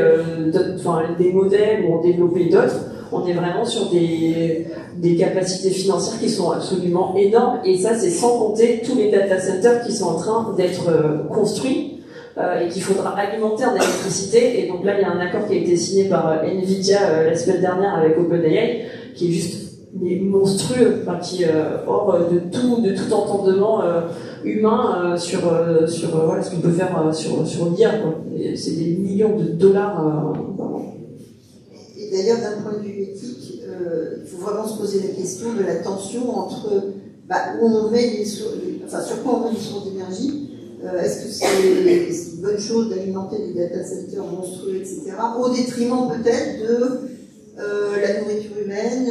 des modèles ou en développer d'autres, on est vraiment sur des capacités financières qui sont absolument énormes, et ça c'est sans compter tous les data centers qui sont en train d'être construits et qu'il faudra alimenter en électricité. Et donc là il y a un accord qui a été signé par Nvidia la semaine dernière avec OpenAI qui est juste monstrueux, qui hors de tout entendement humain sur ce qu'on peut faire sur l'IA. C'est des millions de dollars. D'ailleurs, d'un point de vue éthique, il faut vraiment se poser la question de la tension entre où on met sur quoi on met les sources d'énergie. Est-ce que c'est une bonne chose d'alimenter des data centers monstrueux, etc., au détriment peut-être de la nourriture humaine,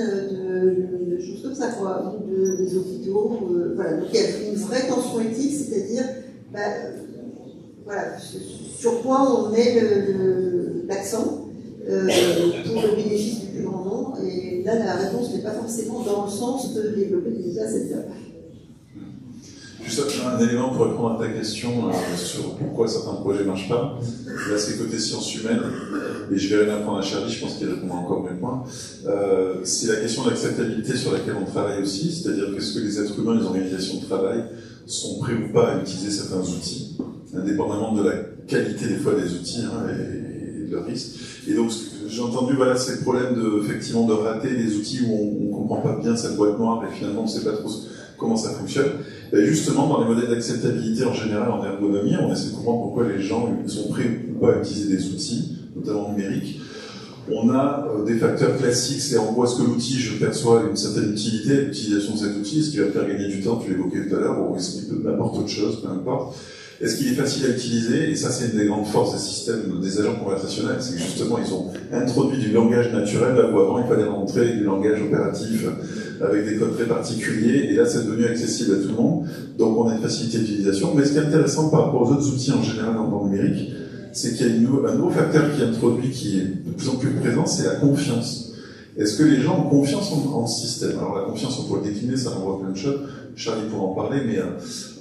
de choses comme ça, quoi, des hôpitaux, voilà. Donc il y a une vraie tension éthique, c'est-à-dire, voilà, sur quoi on met l'accent pour le bénéfice du plus grand nombre. Et là, la réponse n'est pas forcément dans le sens de développer des data centers. Juste un élément pour répondre à ta question sur pourquoi certains projets ne marchent pas. Là, c'est côté sciences humaines, et je vais rien apprendre à Charlie, je pense qu'il répondra encore mieux que moi. C'est la question de l'acceptabilité sur laquelle on travaille aussi, c'est-à-dire qu'est-ce que les êtres humains, les organisations de travail, sont prêts ou pas à utiliser certains outils, indépendamment de la qualité des fois des outils et de leur risque. Et donc, j'ai entendu, voilà, ces problèmes effectivement de rater des outils où on ne comprend pas bien cette boîte noire et finalement on ne sait pas trop comment ça fonctionne. Et justement, dans les modèles d'acceptabilité en général en ergonomie, on essaie de comprendre pourquoi les gens sont prêts ou pas à utiliser des outils, notamment numériques. On a des facteurs classiques, c'est en quoi est-ce que l'outil, je perçois une certaine utilité, l'utilisation de cet outil, est-ce qu'il va me faire gagner du temps, tu l'évoquais tout à l'heure, ou est-ce qu'il peut n'importe autre chose, peu importe. Est-ce qu'il est facile à utiliser? Et ça, c'est une des grandes forces des systèmes, des agents conversationnels, c'est que justement, ils ont introduit du langage naturel, là où avant, il fallait rentrer du langage opératif avec des codes très particuliers, et là, c'est devenu accessible à tout le monde. Donc, on a une facilité d'utilisation. Mais ce qui est intéressant par rapport aux autres outils en général dans le numérique, c'est qu'il y a un nouveau facteur qui est introduit, qui est de plus en plus présent, c'est la confiance. Est-ce que les gens ont confiance en ce système? Alors, la confiance, on pourrait le décliner, ça renvoie plein de choses. Charlie pourra en parler, mais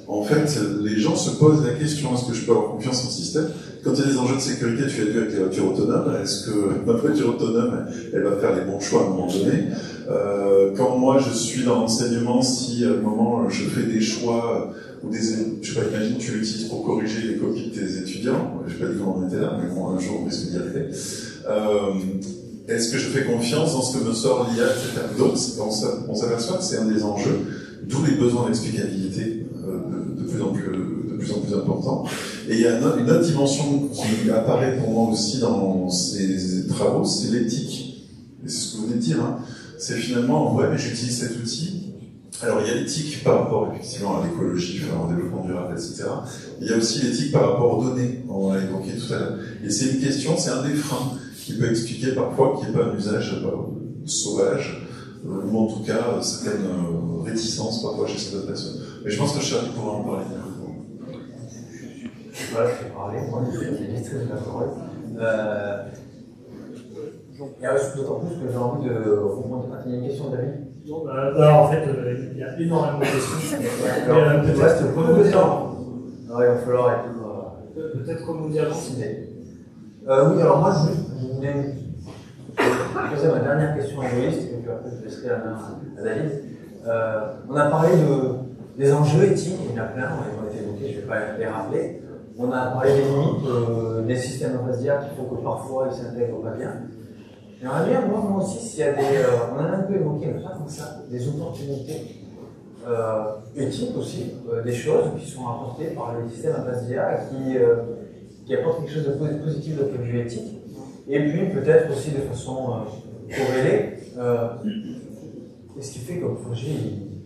en fait, les gens se posent la question, est-ce que je peux avoir confiance en ce système? Quand il y a des enjeux de sécurité, tu as vu avec les voitures autonomes, est-ce que ma voiture autonome, elle va faire les bons choix à un moment donné? Quand moi, je suis dans l'enseignement, si à un moment, je fais des choix, ou je sais pas, imagine, tu l'utilises pour corriger les copies de tes étudiants, je sais pas dit comment on était là, mais bon, un jour, on risque d'y arriver. Est-ce que je fais confiance dans ce que me sort l'IA, etc. Donc, on s'aperçoit que c'est un des enjeux, d'où les besoins d'explicabilité de plus en plus importants. Et il y a une autre dimension qui apparaît pour moi aussi dans ces travaux, c'est l'éthique. Et c'est ce que vous venez de dire, hein. C'est finalement, ouais, mais j'utilise cet outil. Alors, il y a l'éthique par rapport, effectivement, à l'écologie, au développement durable, etc. Il y a aussi l'éthique par rapport aux données, on l'a évoqué tout à l'heure. Et c'est une question, c'est un des freins qui peut expliquer parfois qu'il n'y ait pas un usage sauvage, ou en tout cas, certaines réticences parfois chez certaines personnes. Mais je pense que Charlie pourra en parler. Voilà, je vais parler, moi, je suis très d'accord. D'autant plus que j'ai envie de répondre à une question de David. Non, en fait, il y a énormément de questions. Peut-être reposer avant. Il va falloir être. Peut-être reposer avant. Oui, alors moi, je voulais poser ma dernière question égoïste, et puis après, je laisserai la main à David. On a parlé des enjeux éthiques, il y en a plein, ils ont été évoqués, je ne vais pas les rappeler. On a parlé des limites, des systèmes en phase d'IA qu'il faut que parfois ils s'intègrent pas bien. J'aimerais bien voir moi aussi s'il y a on en a un peu évoqué, mais pas comme ça, des opportunités éthiques aussi, des choses qui sont apportées par les systèmes en phase d'IA qui apportent quelque chose de positif d'un point de vue éthique. Et puis peut-être aussi de façon corrélée, qu'est-ce qui fait que le projet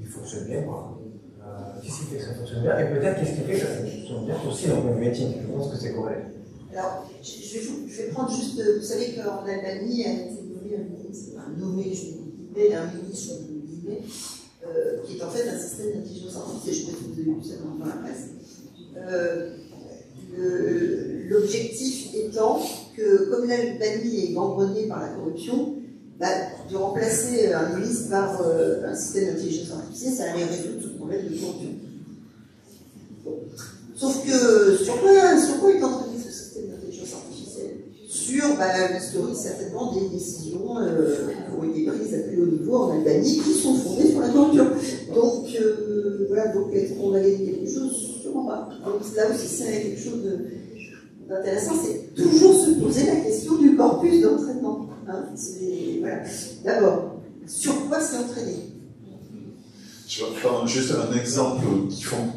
il fonctionne bien, quoi. Qu'est-ce qui fait que ça fonctionne bien? Et peut-être qu'est-ce qui fait que ça fonctionne bien aussi d'un point de vue éthique? Je pense que c'est corrélé. Alors, je vais prendre juste, vous savez qu'en Albanie a été nommé un ministre, un ministre qui est en fait un système d'intelligence artificielle, je ne sais pas si vous avez vu ça dans la presse. L'objectif étant que, comme l'Albanie est gangrenée par la corruption, de remplacer un ministre par un système d'intelligence artificielle, ça allait résoudre tout le problème de corruption. Bon. Sauf que, sur quoi est entraîné ce système d'intelligence artificielle? Sur l'historique, certainement, des décisions qui ont été prises à plus haut niveau en Albanie qui sont fondées sur la corruption. Donc, voilà, donc est-ce qu'on va gagner quelque chose? Sûrement pas. Donc là aussi, c'est quelque chose d'intéressant, c'est toujours se poser la question du corpus d'entraînement. Hein, voilà. D'abord, sur quoi c'est entraîné? Je vais prendre juste un exemple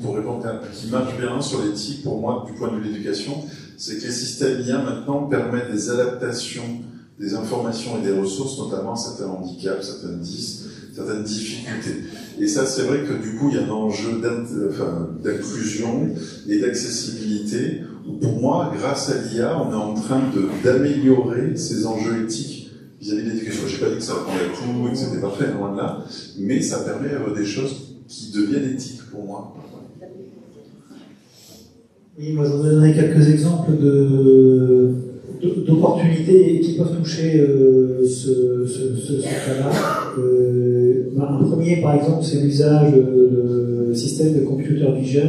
pour répondre qui marche bien sur l'éthique, pour moi, du point de vue de l'éducation, c'est que les systèmes IA maintenant permettent des adaptations des informations et des ressources, notamment certains handicaps, certaines 10, certaines difficultés. Et ça, c'est vrai que du coup, il y a un enjeu d'inclusion et d'accessibilité. Pour moi, grâce à l'IA, on est en train d'améliorer ces enjeux éthiques vis-à-vis de l'éducation. Je n'ai pas dit que ça répondait à tout et que c'était parfait, loin de là, mais ça permet des choses qui deviennent éthiques pour moi. Oui, moi je voudrais donner quelques exemples d'opportunités qui peuvent toucher ce cas-là. Un premier, par exemple, c'est l'usage de systèmes de computer vision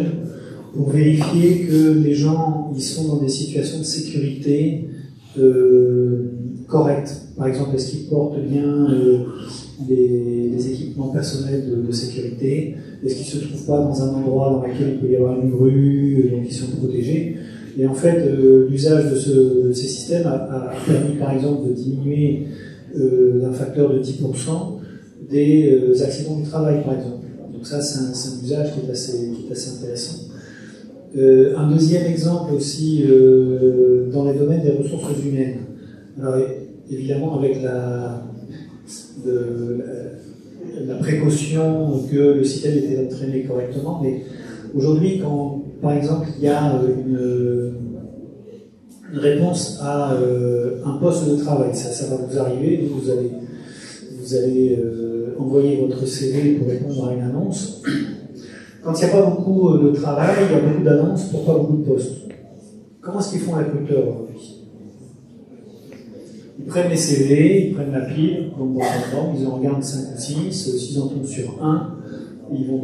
pour vérifier que les gens ils sont dans des situations de sécurité correctes. Par exemple, est-ce qu'ils portent bien les équipements personnels de sécurité? Est-ce qu'ils ne se trouvent pas dans un endroit dans lequel il peut y avoir une grue, donc ils sont protégés? Et en fait, l'usage de ces systèmes a permis, par exemple, de diminuer d'un facteur de 10% des accidents du travail, par exemple. Donc ça, c'est un usage qui est assez intéressant. Un deuxième exemple aussi dans les domaines des ressources humaines. Alors évidemment avec la précaution que le système était entraîné correctement, mais aujourd'hui quand par exemple il y a une réponse à un poste de travail, ça va vous arriver, vous allez envoyer votre CV pour répondre à une annonce. Quand il n'y a pas beaucoup de travail, il y a beaucoup d'annonces pour pas beaucoup de postes. Comment est-ce qu'ils font les recruteurs aujourd'hui? Ils prennent les CV, ils prennent la pile, comme dans un temps, ils en regardent 5 ou 6, s'ils en tombent sur un, ils vont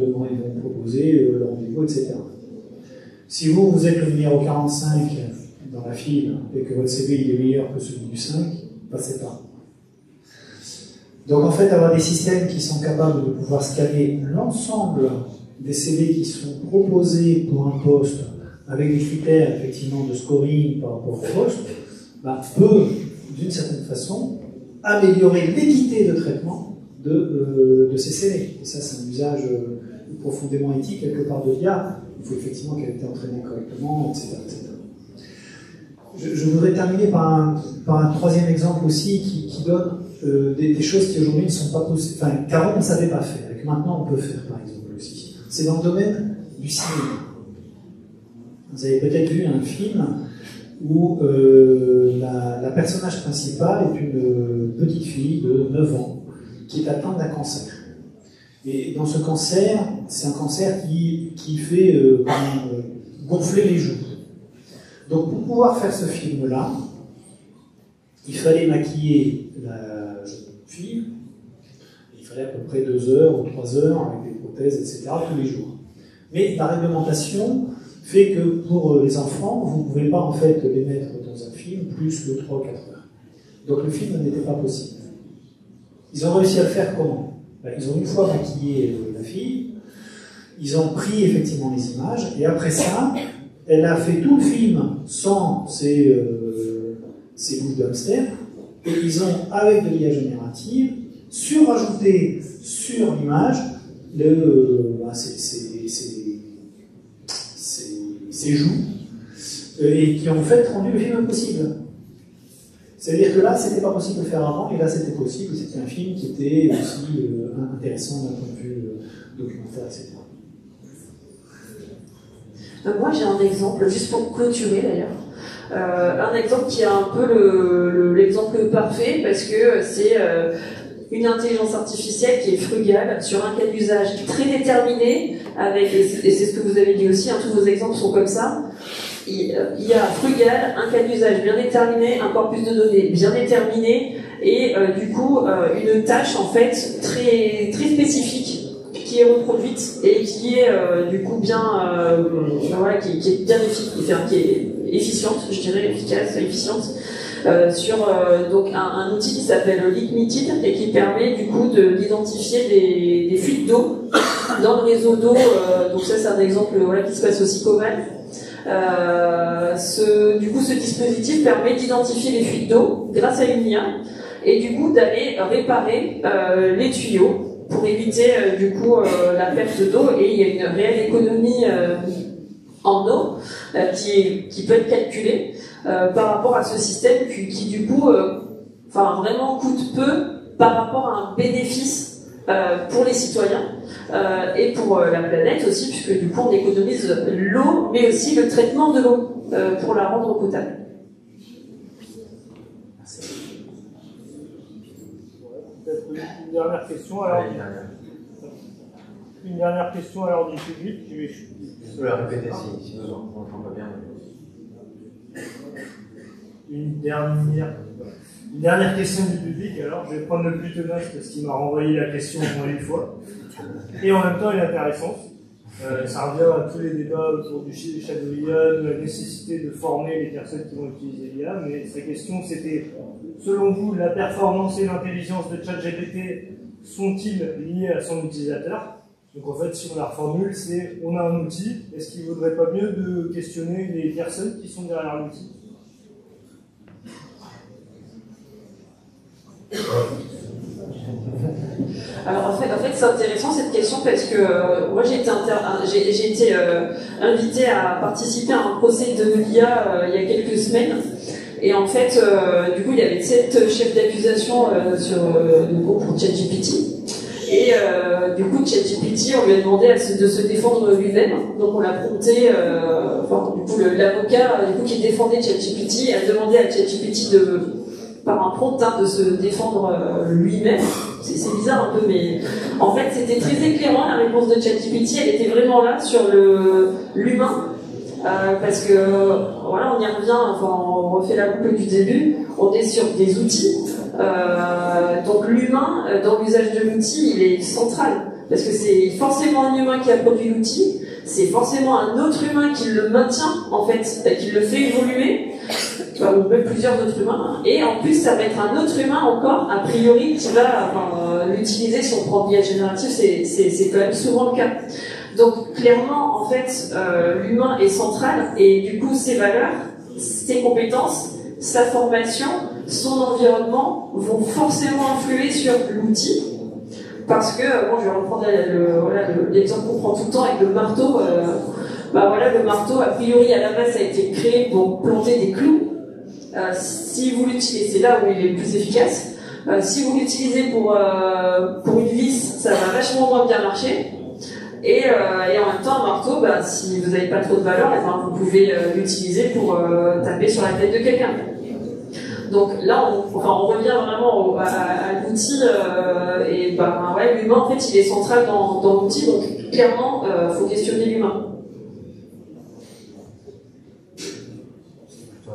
proposer le rendez-vous, etc. Si vous êtes le numéro 45 dans la file et que votre CV il est meilleur que celui du 5, passez pas. Donc en fait, avoir des systèmes qui sont capables de pouvoir scanner l'ensemble des CV qui sont proposés pour un poste avec des critères effectivement de scoring par rapport au poste, peut d'une certaine façon améliorer l'équité de traitement de ces CV. Et ça, c'est un usage profondément éthique quelque part de l'IA. Il faut effectivement qu'elle ait été entraînée correctement, etc. etc. Je voudrais terminer par un troisième exemple aussi qui donne des choses qui aujourd'hui ne sont pas possibles, enfin qu'avant on ne savait pas faire et que maintenant on peut faire par exemple aussi. C'est dans le domaine du cinéma. Vous avez peut-être vu un film où la personnage principale est une petite fille de 9 ans qui est atteinte d'un cancer. Et dans ce cancer, c'est un cancer qui fait gonfler les joues. Donc pour pouvoir faire ce film-là, il fallait maquiller la jeune fille, il fallait à peu près 2 heures ou 3 heures avec des prothèses, etc. tous les jours. Mais la réglementation fait que pour les enfants, vous ne pouvez pas en fait les mettre dans un film plus de 3 ou 4 heures. Donc le film n'était pas possible. Ils ont réussi à le faire comment? Ils ont une fois maquillé la fille, ils ont pris effectivement les images, et après ça, elle a fait tout le film sans ces boules de hamster, et ils ont, avec de l'IA générative, surajouté sur l'image ses joues, et qui ont en fait rendu le film possible. C'est-à-dire que là, c'était pas possible de le faire avant, et là, c'était possible. C'était un film qui était aussi intéressant d'un point de vue documentaire, etc. Moi, j'ai un exemple, juste pour clôturer d'ailleurs. Un exemple qui est un peu l'exemple parfait, parce que c'est une intelligence artificielle qui est frugale, sur un cas d'usage très déterminé, et c'est ce que vous avez dit aussi, tous vos exemples sont comme ça. Il y a frugal, un cas d'usage bien déterminé, un corpus de données bien déterminé, et du coup une tâche en fait très, très spécifique qui est reproduite et qui est du coup bien qui est bien qui est efficiente, je dirais, efficace, efficiente, sur donc un outil qui s'appelle Litmeted et qui permet du coup d'identifier des fuites d'eau dans le réseau d'eau. Donc ça c'est un exemple qui se passe au Sicoval. Du coup, ce dispositif permet d'identifier les fuites d'eau grâce à une IA et du coup d'aller réparer les tuyaux pour éviter du coup la perte d'eau, et il y a une réelle économie en eau qui peut être calculée par rapport à ce système qui du coup vraiment coûte peu par rapport à un bénéfice pour les citoyens et pour la planète aussi, puisque du coup on économise l'eau, mais aussi le traitement de l'eau pour la rendre potable. Peut-être une dernière question alors. Une dernière question alors du public. Je peux la répéter si besoin, on n'entend pas bien. Une dernière question du public, alors je vais prendre le plus tenace parce qu'il m'a renvoyé la question au moins une fois. Et en même temps, elle est intéressante. Ça revient à tous les débats autour du Shadow IA, de la nécessité de former les personnes qui vont utiliser l'IA. Mais sa question, c'était, selon vous, la performance et l'intelligence de ChatGPT sont-ils liés à son utilisateur? Donc en fait, si on la reformule, c'est on a un outil, est-ce qu'il ne vaudrait pas mieux de questionner les personnes qui sont derrière l'outil? Alors en fait c'est intéressant cette question parce que moi j'ai été invitée à participer à un procès de l'IA il y a quelques semaines et en fait du coup il y avait 7 chefs d'accusation pour ChatGPT et du coup ChatGPT on lui a demandé de se défendre lui-même, donc on l'a prompté du coup l'avocat qui défendait ChatGPT a demandé à ChatGPT par un prompt de se défendre lui-même. C'est bizarre un peu, mais en fait c'était très éclairant la réponse de ChatGPT. Elle était vraiment là sur l'humain, parce que voilà, on y revient, on refait la boucle du début. On est sur des outils, donc l'humain dans l'usage de l'outil il est central, parce que c'est forcément un humain qui a produit l'outil, c'est forcément un autre humain qui le maintient en fait, qui le fait évoluer. Ou même plusieurs autres humains, et en plus ça va être un autre humain encore, a priori, qui va l'utiliser si on prend l'IA générative, c'est quand même souvent le cas. Donc clairement, en fait, l'humain est central, et du coup ses valeurs, ses compétences, sa formation, son environnement vont forcément influer sur l'outil, parce que, bon, je vais reprendre l'exemple qu'on prend tout le temps avec le marteau. Le marteau, a priori, à la base, ça a été créé pour planter des clous. Si vous l'utilisez, c'est là où il est le plus efficace. Si vous l'utilisez pour une vis, ça va vachement moins bien marcher. Et en même temps, un marteau, si vous n'avez pas trop de valeur, vous pouvez l'utiliser pour taper sur la tête de quelqu'un. Donc là, on revient vraiment à l'outil, l'humain, en fait, il est central dans l'outil, donc clairement, faut questionner l'humain.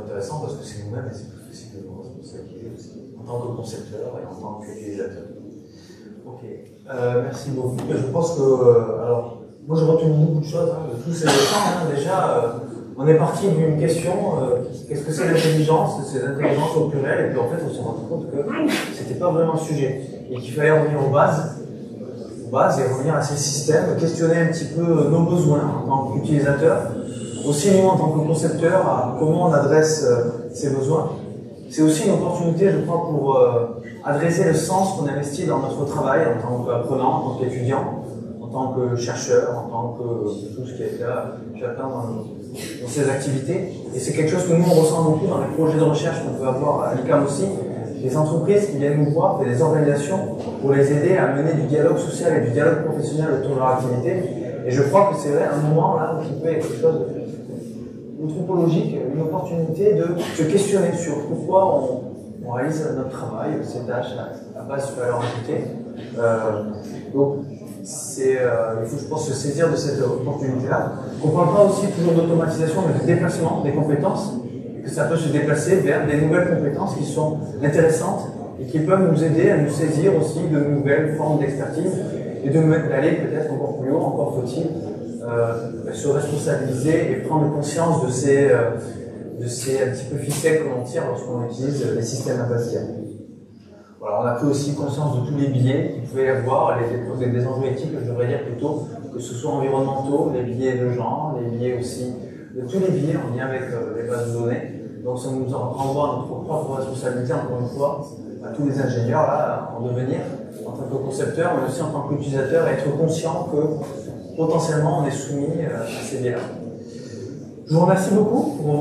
Intéressant parce que c'est nous-mêmes et c'est plus facile de nous responsabiliser en tant que concepteur et en tant qu'utilisateur. Ok, merci beaucoup. Je pense que, alors, moi je retiens beaucoup de choses de tous ces échanges. Déjà, on est parti d'une question, qu'est-ce que c'est l'intelligence? C'est l'intelligence au pluriel, et puis en fait on s'est rendu compte que c'était pas vraiment un sujet et qu'il fallait revenir aux bases et revenir à ces systèmes, questionner un petit peu nos besoins en tant qu'utilisateurs. Aussi nous en tant que concepteurs, à comment on adresse ces besoins. C'est aussi une opportunité, je crois, pour adresser le sens qu'on investit dans notre travail en tant qu'apprenant, en tant qu'étudiant, en tant que chercheur, en tant que tout ce qui est là, chacun dans ses activités. Et c'est quelque chose que nous on ressent beaucoup dans les projets de recherche qu'on peut avoir à l'ICAM aussi. Les entreprises qui viennent nous voir et les organisations pour les aider à mener du dialogue social et du dialogue professionnel autour de leur activité. Et je crois que c'est vrai, un moment là qui peut être quelque chose anthropologique, une opportunité de se questionner sur pourquoi on réalise notre travail, ces tâches à base de valeur ajoutée. Donc, il faut, je pense, se saisir de cette opportunité-là. On ne parle pas aussi toujours d'automatisation, mais de déplacement des compétences, et que ça peut se déplacer vers des nouvelles compétences qui sont intéressantes et qui peuvent nous aider à nous saisir aussi de nouvelles formes d'expertise et d'aller peut-être encore plus haut, encore faut-il se responsabiliser et prendre conscience de ces un petit peu ficelles que l'on tire lorsqu'on utilise les systèmes à base d'IA. Voilà, on a pris aussi conscience de tous les biais qu'il pouvait y avoir, des enjeux éthiques, je devrais dire plutôt, que ce soit environnementaux, les biais de genre, les biais aussi, de tous les biais en lien avec les bases de données. Donc ça nous renvoie à notre propre responsabilité, encore une fois, à tous les ingénieurs là, en devenir, en tant que concepteurs, mais aussi en tant qu'utilisateurs, et être conscient que potentiellement on est soumis à ces biais-là. Je vous remercie beaucoup pour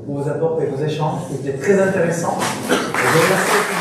vos apports et vos échanges, c'était très intéressant. Je vous remercie